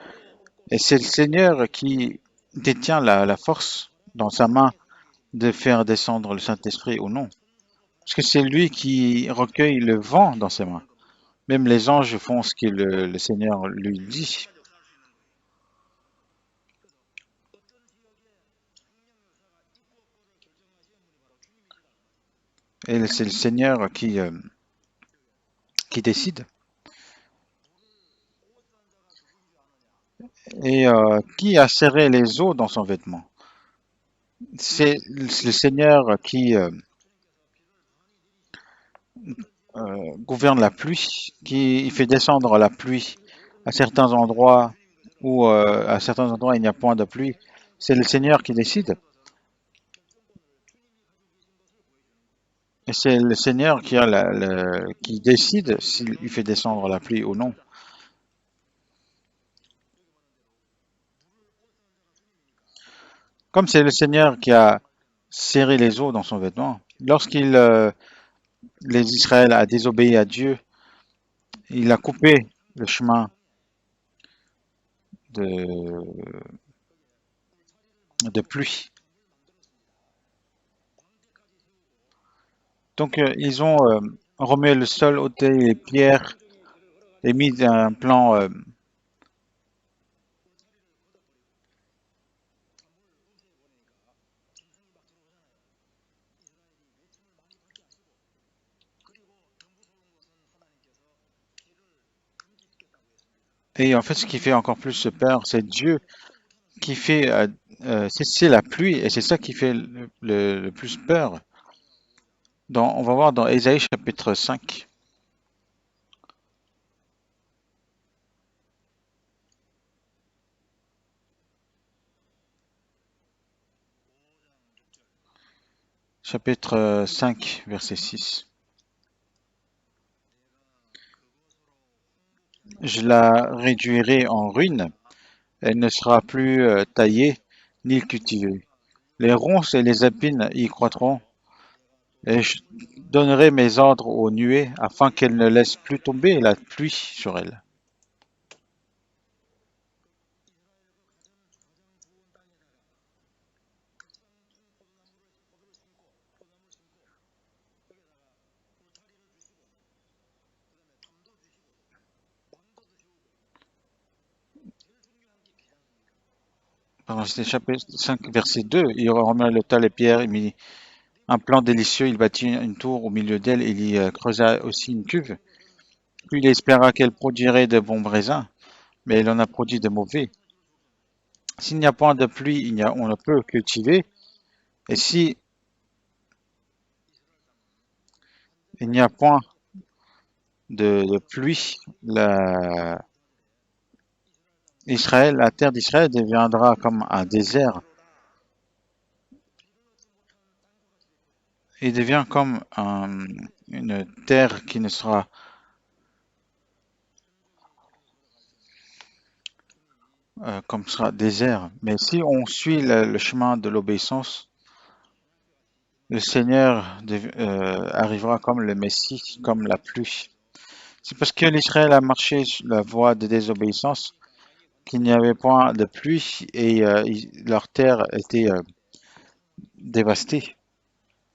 Et c'est le Seigneur qui détient la force dans sa main de faire descendre le Saint-Esprit ou non. Parce que c'est lui qui recueille le vent dans ses mains. Même les anges font ce que le Seigneur lui dit. Et c'est le Seigneur qui décide. Et qui a serré les eaux dans son vêtement? C'est le Seigneur qui gouverne la pluie, qui fait descendre la pluie à certains endroits où à certains endroits il n'y a point de pluie. C'est le Seigneur qui décide. Et c'est le Seigneur qui décide s'il fait descendre la pluie ou non. Comme c'est le Seigneur qui a serré les eaux dans son vêtement, lorsqu'il les Israël a désobéi à Dieu, il a coupé le chemin de, de pluie. Donc ils ont remis le sol, ôté les pierres et mis un plan. Et en fait, ce qui fait encore plus peur, c'est Dieu qui fait cesser la pluie, et c'est ça qui fait le plus peur. On va voir dans Ésaïe chapitre 5. Chapitre 5, verset 6. Je la réduirai en ruine, elle ne sera plus taillée ni cultivée. Les ronces et les épines y croîtront, et je donnerai mes ordres aux nuées afin qu'elles ne laissent plus tomber la pluie sur elles. Pardon, c'était chapitre 5, verset 2. Il remet le tas les pierres, il mit un plan délicieux, il bâtit une tour au milieu d'elle, il y creusa aussi une cuve. Puis il espéra qu'elle produirait de bons raisins, mais elle en a produit de mauvais. S'il n'y a point de pluie, on ne peut cultiver, et si il n'y a point de pluie, la terre d'Israël deviendra comme un désert. Il devient comme une terre qui ne sera comme sera désert. Mais si on suit le chemin de l'obéissance, le Seigneur arrivera comme le Messie, comme la pluie. C'est parce que l'Israël a marché sur la voie de désobéissance qu'il n'y avait point de pluie et leur terre était dévastée.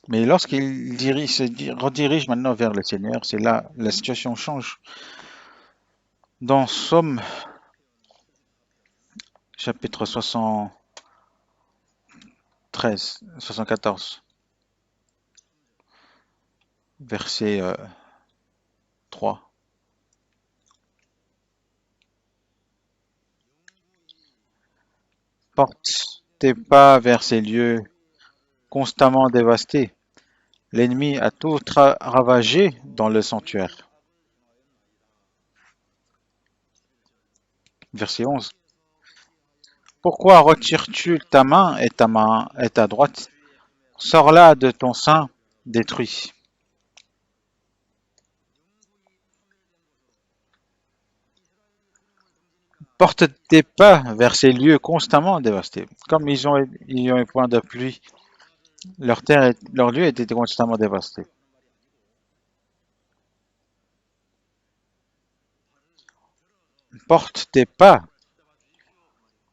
Mais lorsqu'ils redirigent maintenant vers le Seigneur, c'est là la situation change. Dans Somme, chapitre 74, verset 3. Porte tes pas vers ces lieux constamment dévastés. L'ennemi a tout ravagé dans le sanctuaire. Verset 11. Pourquoi retires-tu ta main et ta droite? Sors-la de ton sein détruit. Porte tes pas vers ces lieux constamment dévastés. Comme ils ont eu point de pluie, leur lieu était constamment dévasté. Porte tes pas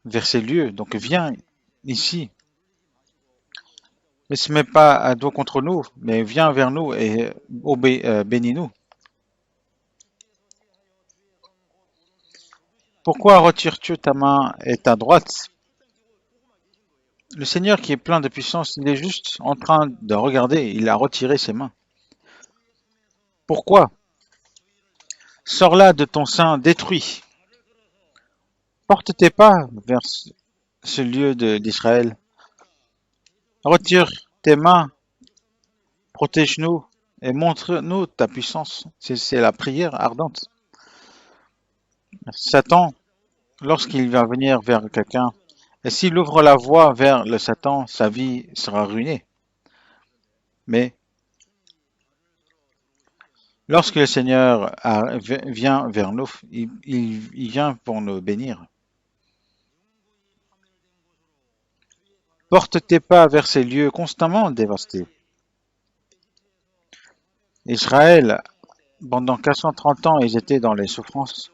vers ces lieux, donc viens ici. Ne se mets pas à dos contre nous, mais viens vers nous et bénis-nous. Pourquoi retires-tu ta main et ta droite? Le Seigneur qui est plein de puissance, il est juste en train de regarder, il a retiré ses mains. Pourquoi? Sors-là de ton sein détruit. Porte tes pas vers ce lieu d'Israël. Retire tes mains, protège-nous et montre-nous ta puissance. C'est la prière ardente. Satan, lorsqu'il va venir vers quelqu'un, et s'il ouvre la voie vers le Satan, sa vie sera ruinée. Mais lorsque le Seigneur vient vers nous, il vient pour nous bénir. Porte tes pas vers ces lieux constamment dévastés. Israël, pendant 430 ans, ils étaient dans les souffrances.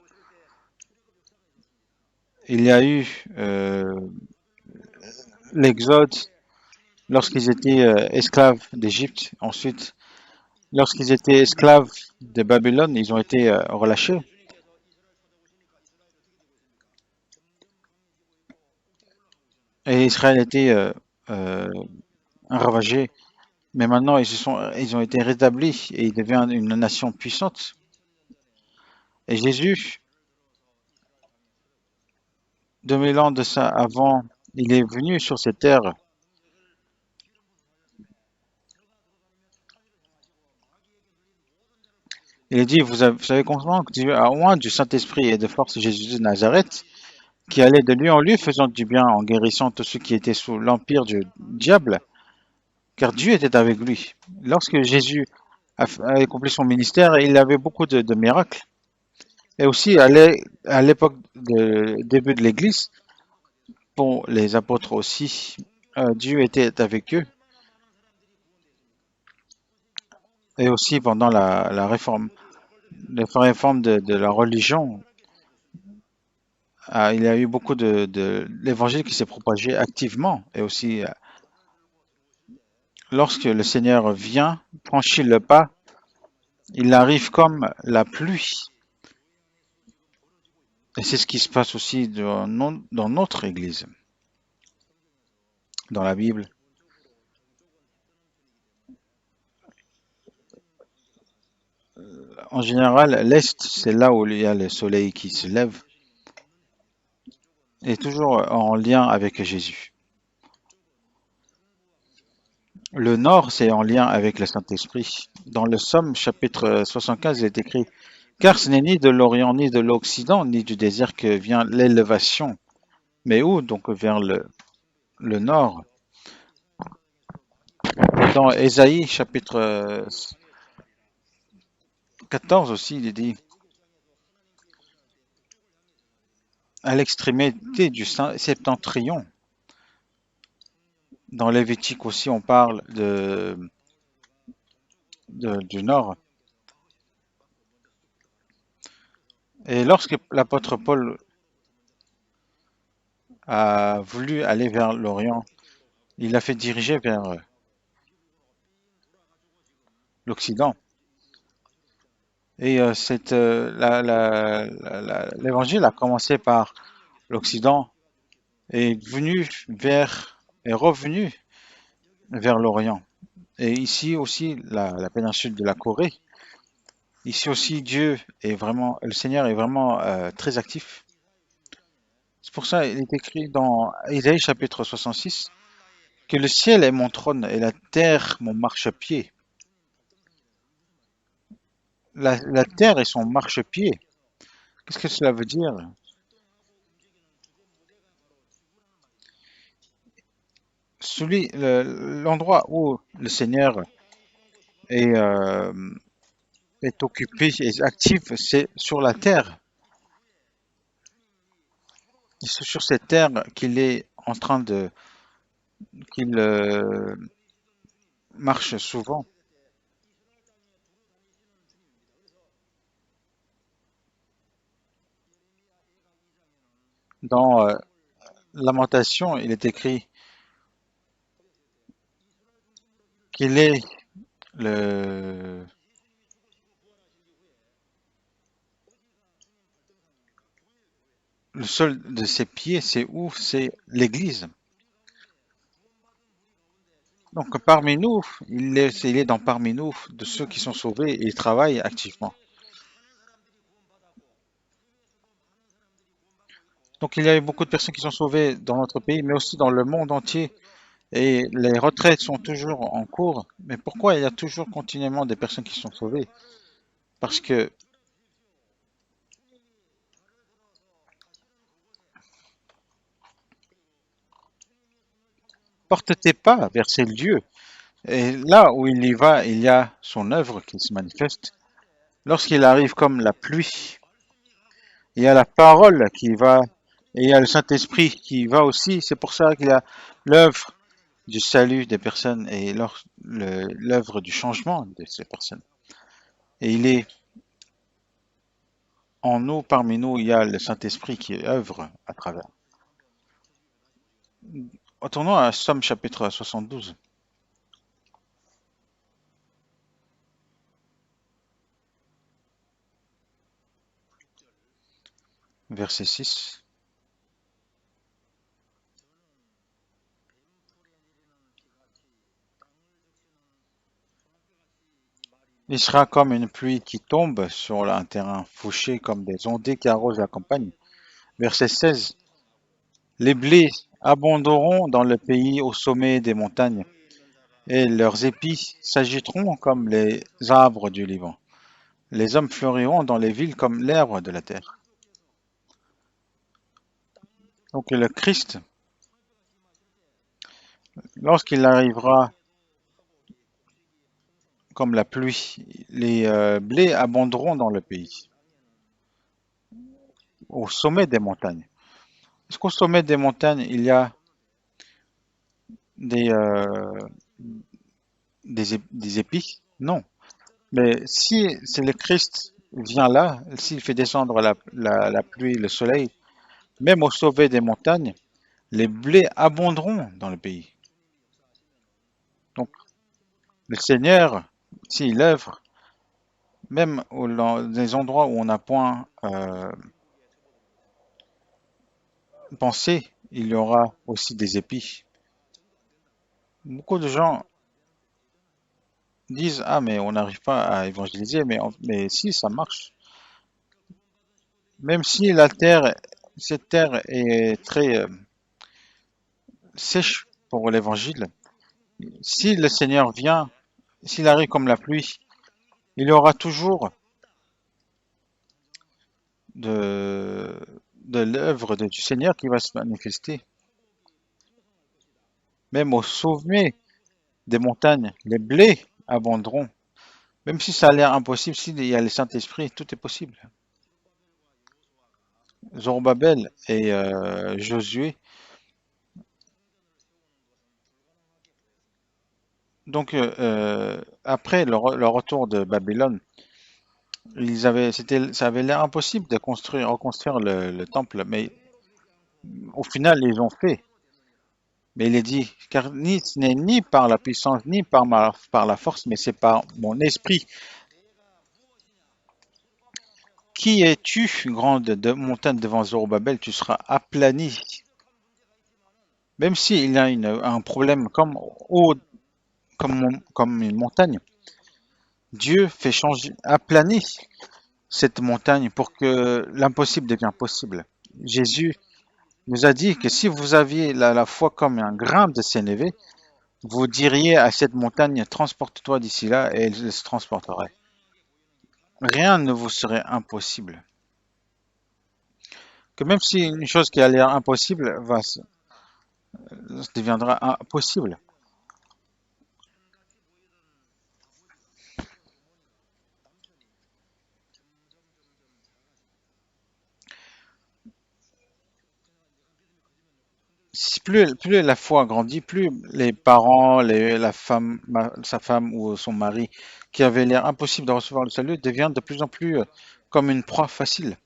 Il y a eu l'exode lorsqu'ils étaient esclaves d'Égypte. Ensuite, lorsqu'ils étaient esclaves de Babylone, ils ont été relâchés. Et Israël était ravagé. Mais maintenant, ils ont été rétablis et ils deviennent une nation puissante. Et Jésus, 2000 ans de ça avant, il est venu sur cette terre. Il a dit, vous savez comment Dieu a oint du Saint-Esprit et de force Jésus de Nazareth, qui allait de lieu en lieu faisant du bien, en guérissant tous ceux qui étaient sous l'empire du diable, car Dieu était avec lui. Lorsque Jésus a accompli son ministère, il avait beaucoup de miracles. Et aussi, à l'époque de début de l'Église, pour les apôtres aussi, Dieu était avec eux. Et aussi pendant la réforme de la religion, il y a eu beaucoup de l'évangile qui s'est propagé activement. Et aussi, lorsque le Seigneur vient, franchit le pas, il arrive comme la pluie. Et c'est ce qui se passe aussi dans notre Église, dans la Bible. En général, l'Est, c'est là où il y a le soleil qui se lève, et toujours en lien avec Jésus. Le Nord, c'est en lien avec le Saint-Esprit. Dans le Somme, chapitre 75, il est écrit: Car ce n'est ni de l'Orient, ni de l'Occident, ni du désert que vient l'élévation, mais où? Donc vers le Nord. Et dans Ésaïe, chapitre 14 aussi, il est dit: À l'extrémité du septentrion. Dans Lévitique aussi, on parle du Nord. Et lorsque l'apôtre Paul a voulu aller vers l'Orient, il l'a fait diriger vers l'Occident. Et l'évangile a commencé par l'Occident et est revenu vers l'Orient. Et ici aussi, la péninsule de la Corée, ici aussi, le Seigneur est vraiment très actif. C'est pour ça qu'il est écrit dans Isaïe chapitre 66 que le ciel est mon trône et la terre mon marchepied. La terre est son marchepied. Qu'est-ce que cela veut dire? L'endroit où le Seigneur est, euh, est occupé et actif, c'est sur la terre. C'est sur cette terre qu'il est en train qu'il marche souvent. Dans Lamentation, il est écrit qu'il est le, le sol de ses pieds, c'est où? C'est l'Église. Donc parmi nous, il est dans parmi nous de ceux qui sont sauvés et il travaille activement. Donc il y a eu beaucoup de personnes qui sont sauvées dans notre pays, mais aussi dans le monde entier. Et les retraites sont toujours en cours. Mais pourquoi il y a toujours continuellement des personnes qui sont sauvées? Parce que porte tes pas vers ces lieux. Et là où il y va, il y a son œuvre qui se manifeste. Lorsqu'il arrive comme la pluie, il y a la parole qui va, et il y a le Saint-Esprit qui va aussi. C'est pour ça qu'il y a l'œuvre du salut des personnes et l'œuvre du changement de ces personnes. Et il est en nous, parmi nous, il y a le Saint-Esprit qui œuvre à travers. Retournons à Somme chapitre 72, verset 6. Il sera comme une pluie qui tombe sur un terrain fauché, comme des ondées qui arrosent la campagne. Verset 16. Les blés abonderont dans le pays au sommet des montagnes, et leurs épis s'agiteront comme les arbres du Liban. Les hommes fleuriront dans les villes comme l'herbe de la terre. Donc le Christ, lorsqu'il arrivera comme la pluie. Les blés abonderont dans le pays, au sommet des montagnes. Est-ce qu'au sommet des montagnes, il y a des, des épis? Non. Mais si c'est le Christ vient là, s'il fait descendre la pluie, le soleil, même au sommet des montagnes, les blés abonderont dans le pays. Donc le Seigneur, s'il œuvre, même dans des endroits où on n'a point pensé, il y aura aussi des épis. Beaucoup de gens disent, ah mais on n'arrive pas à évangéliser, mais si, ça marche. Même si cette terre est très sèche pour l'évangile, si le Seigneur vient, s'il arrive comme la pluie, il y aura toujours de, de l'œuvre du Seigneur qui va se manifester. Même au sommet des montagnes, les blés abonderont. Même si ça a l'air impossible, s'il y a le Saint-Esprit, tout est possible. Zorobabel et Josué. Donc, après le retour de Babylone, ça avait l'air impossible de reconstruire le temple, mais au final, ils ont fait. Mais il est dit, car ce n'est ni par la puissance, ni par la force, mais c'est par mon esprit. Qui es-tu, grande montagne devant Zorobabel? Tu seras aplani. Même s'il y a un problème comme une montagne, Dieu fait changer, aplanir cette montagne pour que l'impossible devienne possible. Jésus nous a dit que si vous aviez la foi comme un grain de sénévé, vous diriez à cette montagne, transporte-toi d'ici là, et elle se transporterait. Rien ne vous serait impossible. Que même si une chose qui a l'air impossible deviendra impossible. Plus la foi grandit, plus les parents, la femme, sa femme ou son mari, qui avait l'air impossible de recevoir le salut, devient de plus en plus comme une proie facile.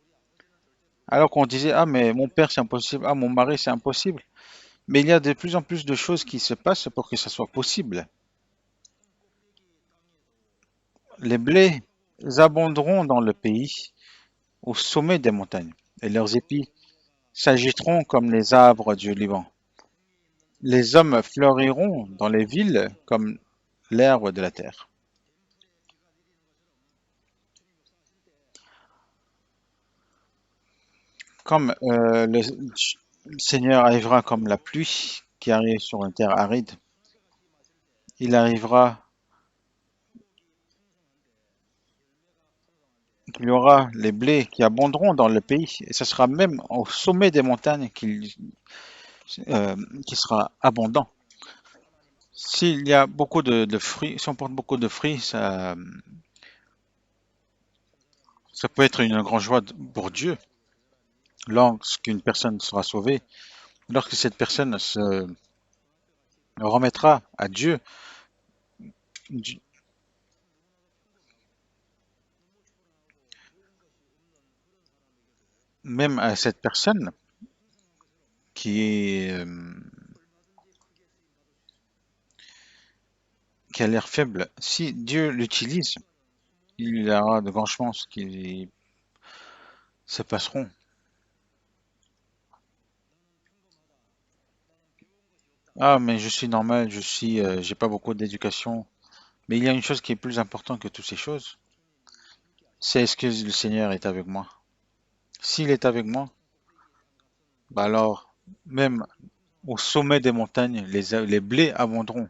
Alors qu'on disait, ah mais mon père c'est impossible, ah mon mari c'est impossible. Mais il y a de plus en plus de choses qui se passent pour que ça soit possible. Les blés abonderont dans le pays, au sommet des montagnes, et leurs épis s'agiteront comme les arbres du Liban. Les hommes fleuriront dans les villes comme l'herbe de la terre. Comme le Seigneur arrivera comme la pluie qui arrive sur une terre aride, il arrivera qu'il y aura les blés qui abonderont dans le pays, et ce sera même au sommet des montagnes euh, qui sera abondant. S'il y a beaucoup de fruits, si on porte beaucoup de fruits, ça peut être une grande joie pour Dieu lorsqu'une personne sera sauvée, lorsque cette personne se remettra à Dieu, même à cette personne qui est, qui a l'air faible, si Dieu l'utilise, il y aura de grandes chances qui se passeront. Ah, mais je suis normal, j'ai pas beaucoup d'éducation. Mais il y a une chose qui est plus importante que toutes ces choses, c'est est-ce que le Seigneur est avec moi? S'il est avec moi, bah alors, même au sommet des montagnes, les blés abonderont.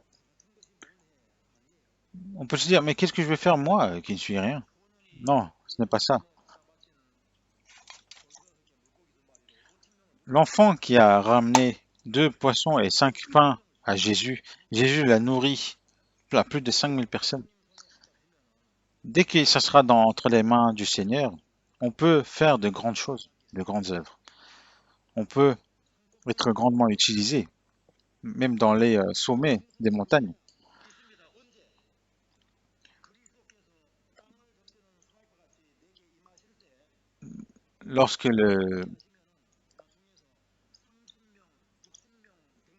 On peut se dire, mais qu'est-ce que je vais faire moi, qui ne suis rien? Non, ce n'est pas ça. L'enfant qui a ramené 2 poissons et 5 pains à Jésus, Jésus l'a nourri à plus de 5000 personnes. Dès que ça sera entre les mains du Seigneur, on peut faire de grandes choses, de grandes œuvres. On peut être grandement utilisé, même dans les sommets des montagnes. Lorsque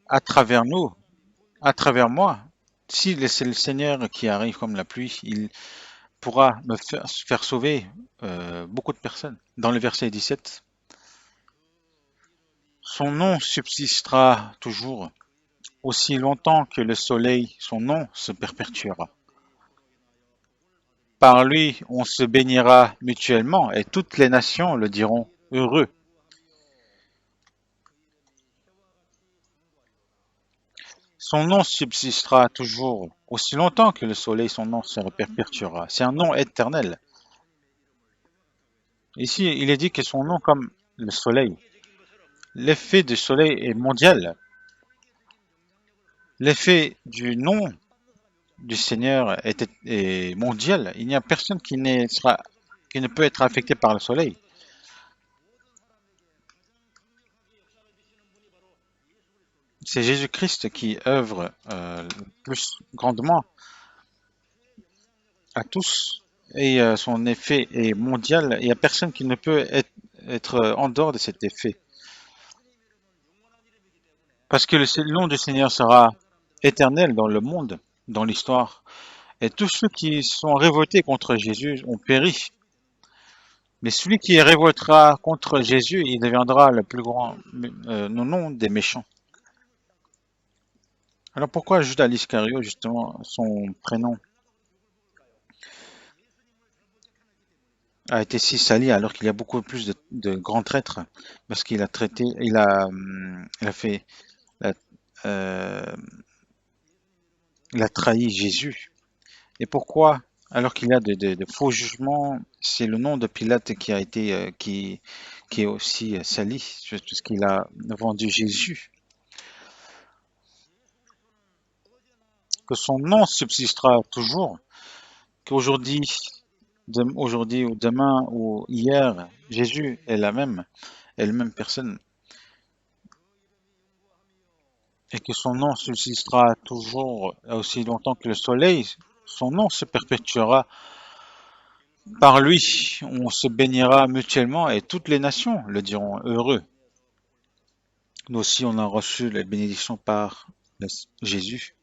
à travers nous, à travers moi, si c'est le Seigneur qui arrive comme la pluie, il pourra me faire sauver beaucoup de personnes. Dans le verset 17, son nom subsistera toujours. Aussi longtemps que le soleil, son nom se perpétuera. Par lui, on se bénira mutuellement et toutes les nations le diront heureux. Son nom subsistera toujours. Aussi longtemps que le soleil, son nom se perpétuera. C'est un nom éternel. Ici, il est dit que son nom comme le soleil. L'effet du soleil est mondial. L'effet du nom du Seigneur est mondial. Il n'y a personne qui ne peut être affecté par le soleil. C'est Jésus-Christ qui œuvre plus grandement à tous et son effet est mondial. Il n'y a personne qui ne peut être en dehors de cet effet. Parce que le nom du Seigneur sera éternel dans le monde, dans l'histoire. Et tous ceux qui sont révoltés contre Jésus ont péri. Mais celui qui révoltera contre Jésus, il deviendra le plus grand nom des méchants. Alors pourquoi Judas l'Iscario, justement, son prénom a été si sali alors qu'il y a beaucoup plus de grands traîtres? Parce qu'il a traité, il a fait, la- euh, il a trahi Jésus. Et pourquoi, alors qu'il y a de faux jugements, c'est le nom de Pilate qui a été, qui est aussi sali, parce qu'il a vendu Jésus. Que son nom subsistera toujours, qu'aujourd'hui, aujourd'hui ou demain ou hier, Jésus est la même personne, et que son nom subsistera toujours aussi longtemps que le soleil, son nom se perpétuera. Par lui, on se bénira mutuellement et toutes les nations le diront heureux. Nous aussi, on a reçu la bénédiction par Jésus.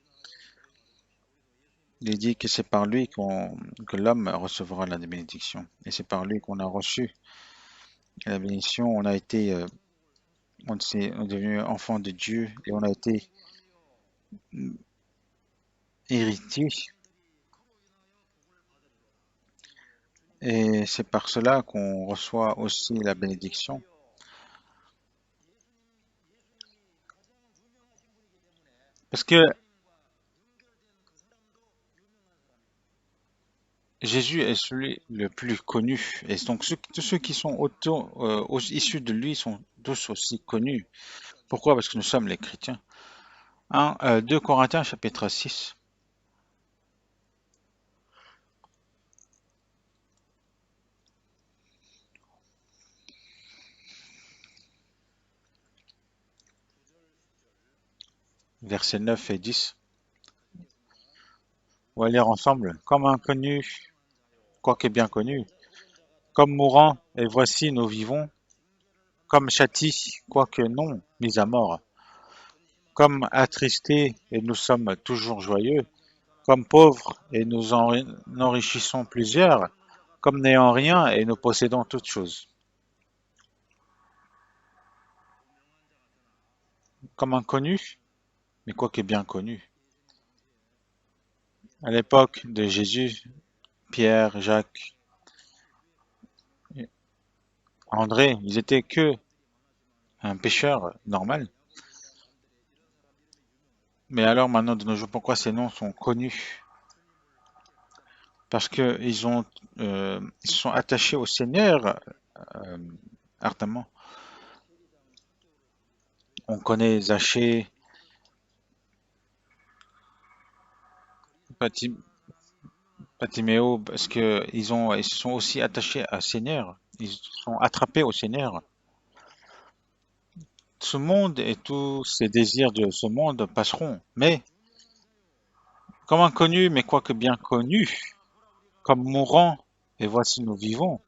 Il est dit que c'est par lui que l'homme recevra la bénédiction. Et c'est par lui qu'on a reçu la bénédiction. On est devenu enfant de Dieu et on a été héritier. Et c'est par cela qu'on reçoit aussi la bénédiction. Parce que Jésus est celui le plus connu. Et donc tous ceux qui sont issus de lui sont tous aussi connus. Pourquoi? Parce que nous sommes les chrétiens. 2 Corinthiens chapitre 6, versets 9 et 10. On va lire ensemble. Comme inconnu, quoique bien connu. Comme mourant, et voici nous vivons. Comme châti, quoique non mis à mort. Comme attristés, et nous sommes toujours joyeux. Comme pauvres, et nous en enrichissons plusieurs. Comme n'ayant rien, et nous possédons toutes choses. Comme inconnu, mais quoique bien connu. À l'époque de Jésus, Pierre, Jacques, André, ils étaient que un pêcheur normal. Mais alors maintenant, de nos jours, pourquoi ces noms sont connus? Parce que ils sont attachés au Seigneur euh, ardemment. On connaît Zachée, Bartimhéo, parce que ils se sont aussi attachés à Seigneur. Ils sont attrapés au Seigneur. Ce monde et tous ces désirs de ce monde passeront, mais comme inconnus, mais quoique bien connus, comme mourants, et voici nous vivons,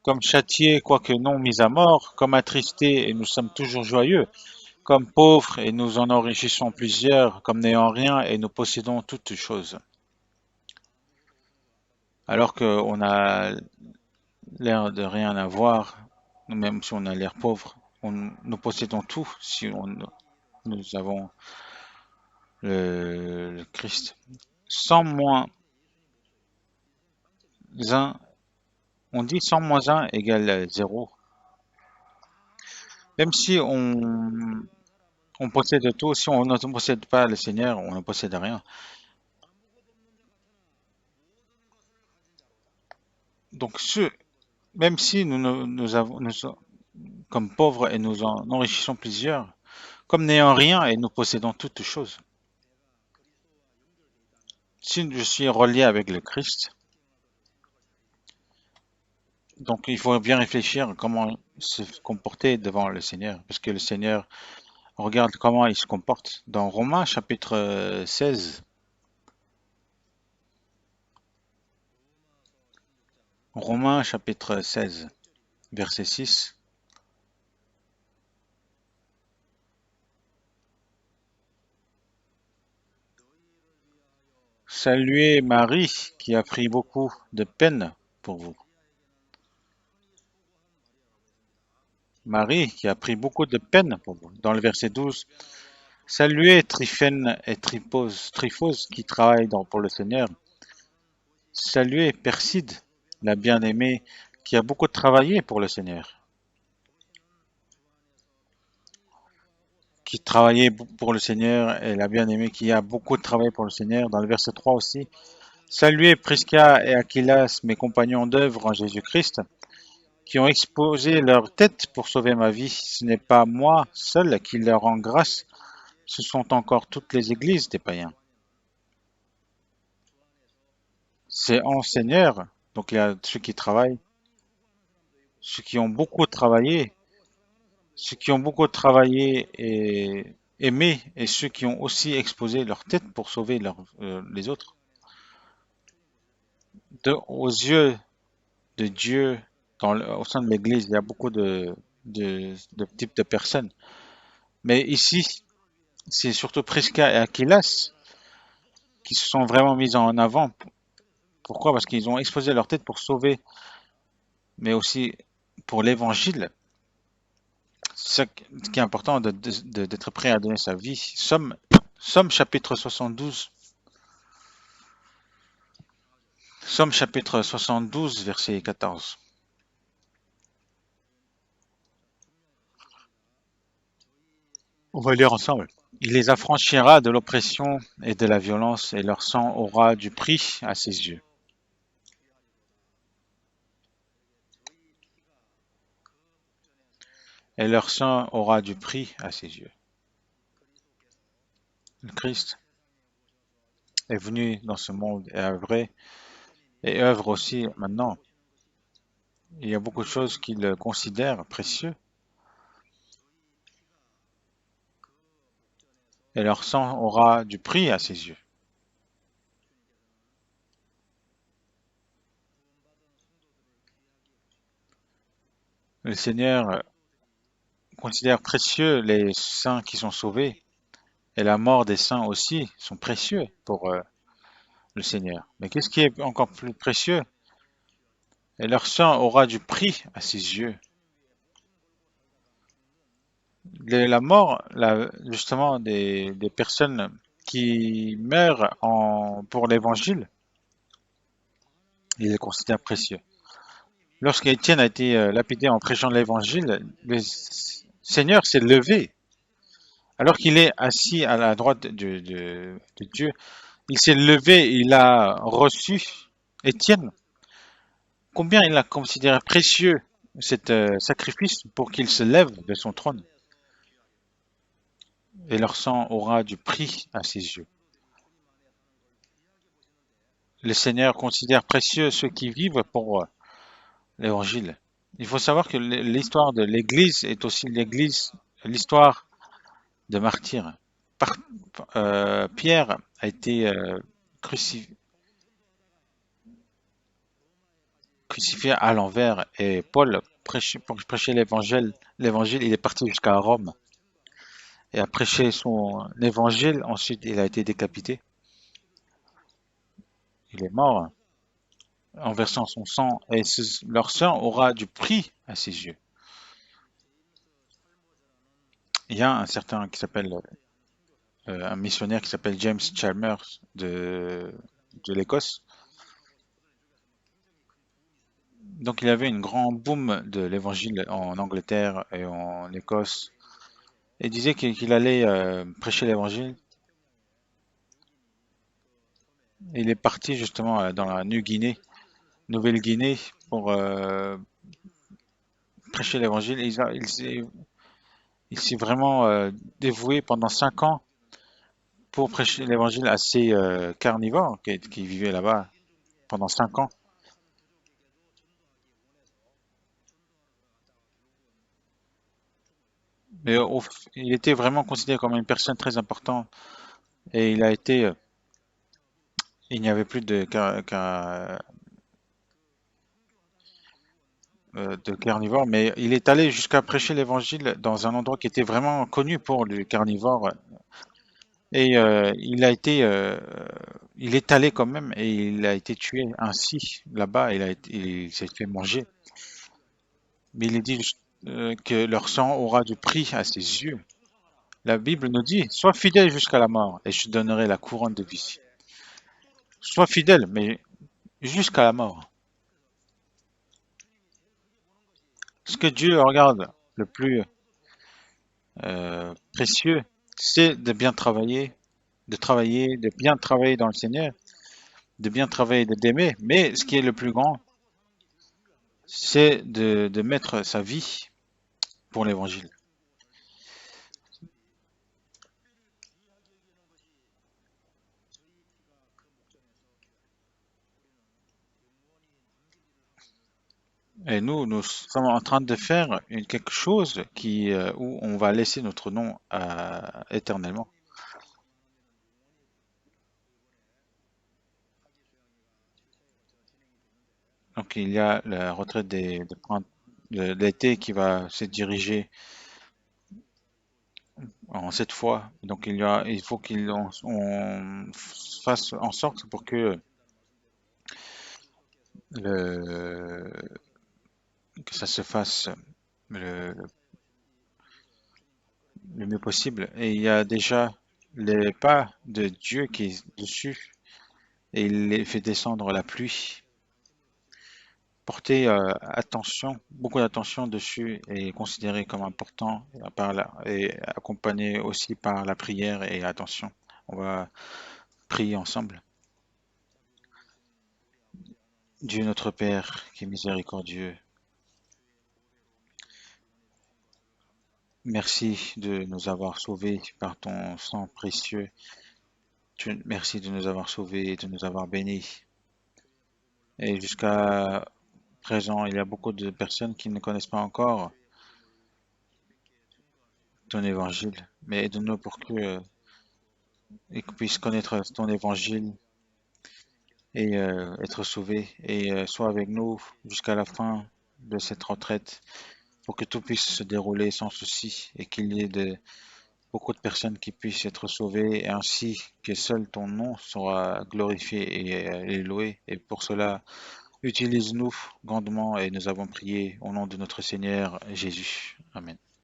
comme châtiés, quoique non mis à mort, comme attristés, et nous sommes toujours joyeux, comme pauvres, et nous en enrichissons plusieurs, comme n'ayant rien, et nous possédons toutes choses. Alors qu'on a l'air de rien avoir, même si on a l'air pauvre, nous possédons tout si nous avons le Christ. Sans moins un, on dit 100 moins un égale zéro. Même si on possède tout, si on ne possède pas le Seigneur, on ne possède rien. Donc même si nous sommes comme pauvres et nous en enrichissons plusieurs, comme n'ayant rien et nous possédons toutes choses. Si je suis relié avec le Christ, donc il faut bien réfléchir comment se comporter devant le Seigneur, parce que le Seigneur regarde comment il se comporte. Dans Romains chapitre 16, Romains chapitre 16, verset 6. Saluez Marie qui a pris beaucoup de peine pour vous. Marie qui a pris beaucoup de peine pour vous. Dans le verset 12, saluez Tryphène et Tryphose qui travaillent pour le Seigneur. Saluez Perside, la bien-aimée qui a beaucoup travaillé pour le Seigneur. Qui travaillait pour le Seigneur et la bien-aimée qui a beaucoup travaillé pour le Seigneur. Dans le verset 3 aussi. Saluez Prisca et Aquilas, mes compagnons d'œuvre en Jésus-Christ, qui ont exposé leur tête pour sauver ma vie. Ce n'est pas moi seul qui leur rend grâce, ce sont encore toutes les églises des païens. C'est en Seigneur, donc il y a ceux qui travaillent, ceux qui ont beaucoup travaillé, ceux qui ont beaucoup travaillé et aimé, et ceux qui ont aussi exposé leur tête pour sauver les autres. Aux yeux de Dieu, au sein de l'Église, il y a beaucoup de types de personnes. Mais ici, c'est surtout Prisca et Aquilas qui se sont vraiment mis en avant. Pourquoi? Parce qu'ils ont exposé leur tête pour sauver, mais aussi pour l'évangile. C'est ça qui est important d'être prêt à donner sa vie. Somme chapitre 72. Somme chapitre 72, verset 14. On va lire ensemble. Il les affranchira de l'oppression et de la violence, et leur sang aura du prix à ses yeux. Et leur sang aura du prix à ses yeux. Le Christ est venu dans ce monde et œuvre aussi maintenant. Il y a beaucoup de choses qu'il considère précieux, et leur sang aura du prix à ses yeux. Le Seigneur considère précieux les saints qui sont sauvés, et la mort des saints aussi sont précieux pour le Seigneur. Mais qu'est-ce qui est encore plus précieux? Et leur sang aura du prix à ses yeux. La mort, justement, des personnes qui meurent pour l'évangile, il les considère précieux. Lorsqu'Étienne a été lapidé en prêchant l'évangile, le Seigneur s'est levé. Alors qu'il est assis à la droite de Dieu, il s'est levé, il a reçu Étienne. Combien il a considéré précieux cet sacrifice pour qu'il se lève de son trône. Et leur sang aura du prix à ses yeux. le Seigneur considère précieux ceux qui vivent pour l'Évangile. Il faut savoir que l'histoire de l'Église est aussi l'histoire de martyrs. Par- Pierre a été cruci- crucifié à l'envers et Paul, pour prêcher l'évangile, il est parti jusqu'à Rome et a prêché son évangile. Ensuite, il a été décapité. Il est mort en versant son sang et leur sang aura du prix à ses yeux. Il y a un certain qui s'appelle un missionnaire qui s'appelle James Chalmers de l'Écosse. Donc il y avait une grand boom de l'évangile en Angleterre et en Écosse. Et il disait qu'il allait prêcher l'évangile. Il est parti justement dans la Nouvelle-Guinée, pour prêcher l'évangile. Il s'est vraiment dévoué pendant 5 ans pour prêcher l'évangile à ces carnivores qui vivaient là-bas pendant 5 ans. Mais il était vraiment considéré comme une personne très importante et il n'y avait plus de carnivores, mais il est allé jusqu'à prêcher l'évangile dans un endroit qui était vraiment connu pour les carnivores et il est allé quand même et il a été tué ainsi là-bas. Il s'est fait manger. Mais il est dit que leur sang aura du prix à ses yeux. La Bible nous dit, sois fidèle jusqu'à la mort et je te donnerai la couronne de vie. Sois fidèle, mais jusqu'à la mort. Ce que Dieu regarde le plus précieux, c'est de bien travailler dans le Seigneur, de bien travailler, d'aimer. Mais ce qui est le plus grand, c'est de mettre sa vie pour l'Évangile. Et nous sommes en train de faire quelque chose où on va laisser notre nom éternellement. Donc il y a la retraite de l'été qui va se diriger en cette fois. Donc il faut on fasse en sorte pour le, que ça se fasse le, le mieux possible. Et il y a déjà les pas de Dieu qui est dessus et il les fait descendre la pluie. Porter attention, beaucoup d'attention dessus et considéré comme important et accompagné aussi par la prière et attention. On va prier ensemble. Dieu notre Père, qui est miséricordieux, merci de nous avoir sauvés par ton sang précieux. Merci de nous avoir sauvés et de nous avoir bénis. Et jusqu'à présent, il y a beaucoup de personnes qui ne connaissent pas encore ton évangile, mais aide-nous pour ils puissent connaître ton évangile et être sauvés. Et sois avec nous jusqu'à la fin de cette retraite pour que tout puisse se dérouler sans souci et qu'il y ait beaucoup de personnes qui puissent être sauvées et ainsi que seul ton nom sera glorifié et loué. Et pour cela, utilise-nous grandement et nous avons prié au nom de notre Seigneur Jésus. Amen.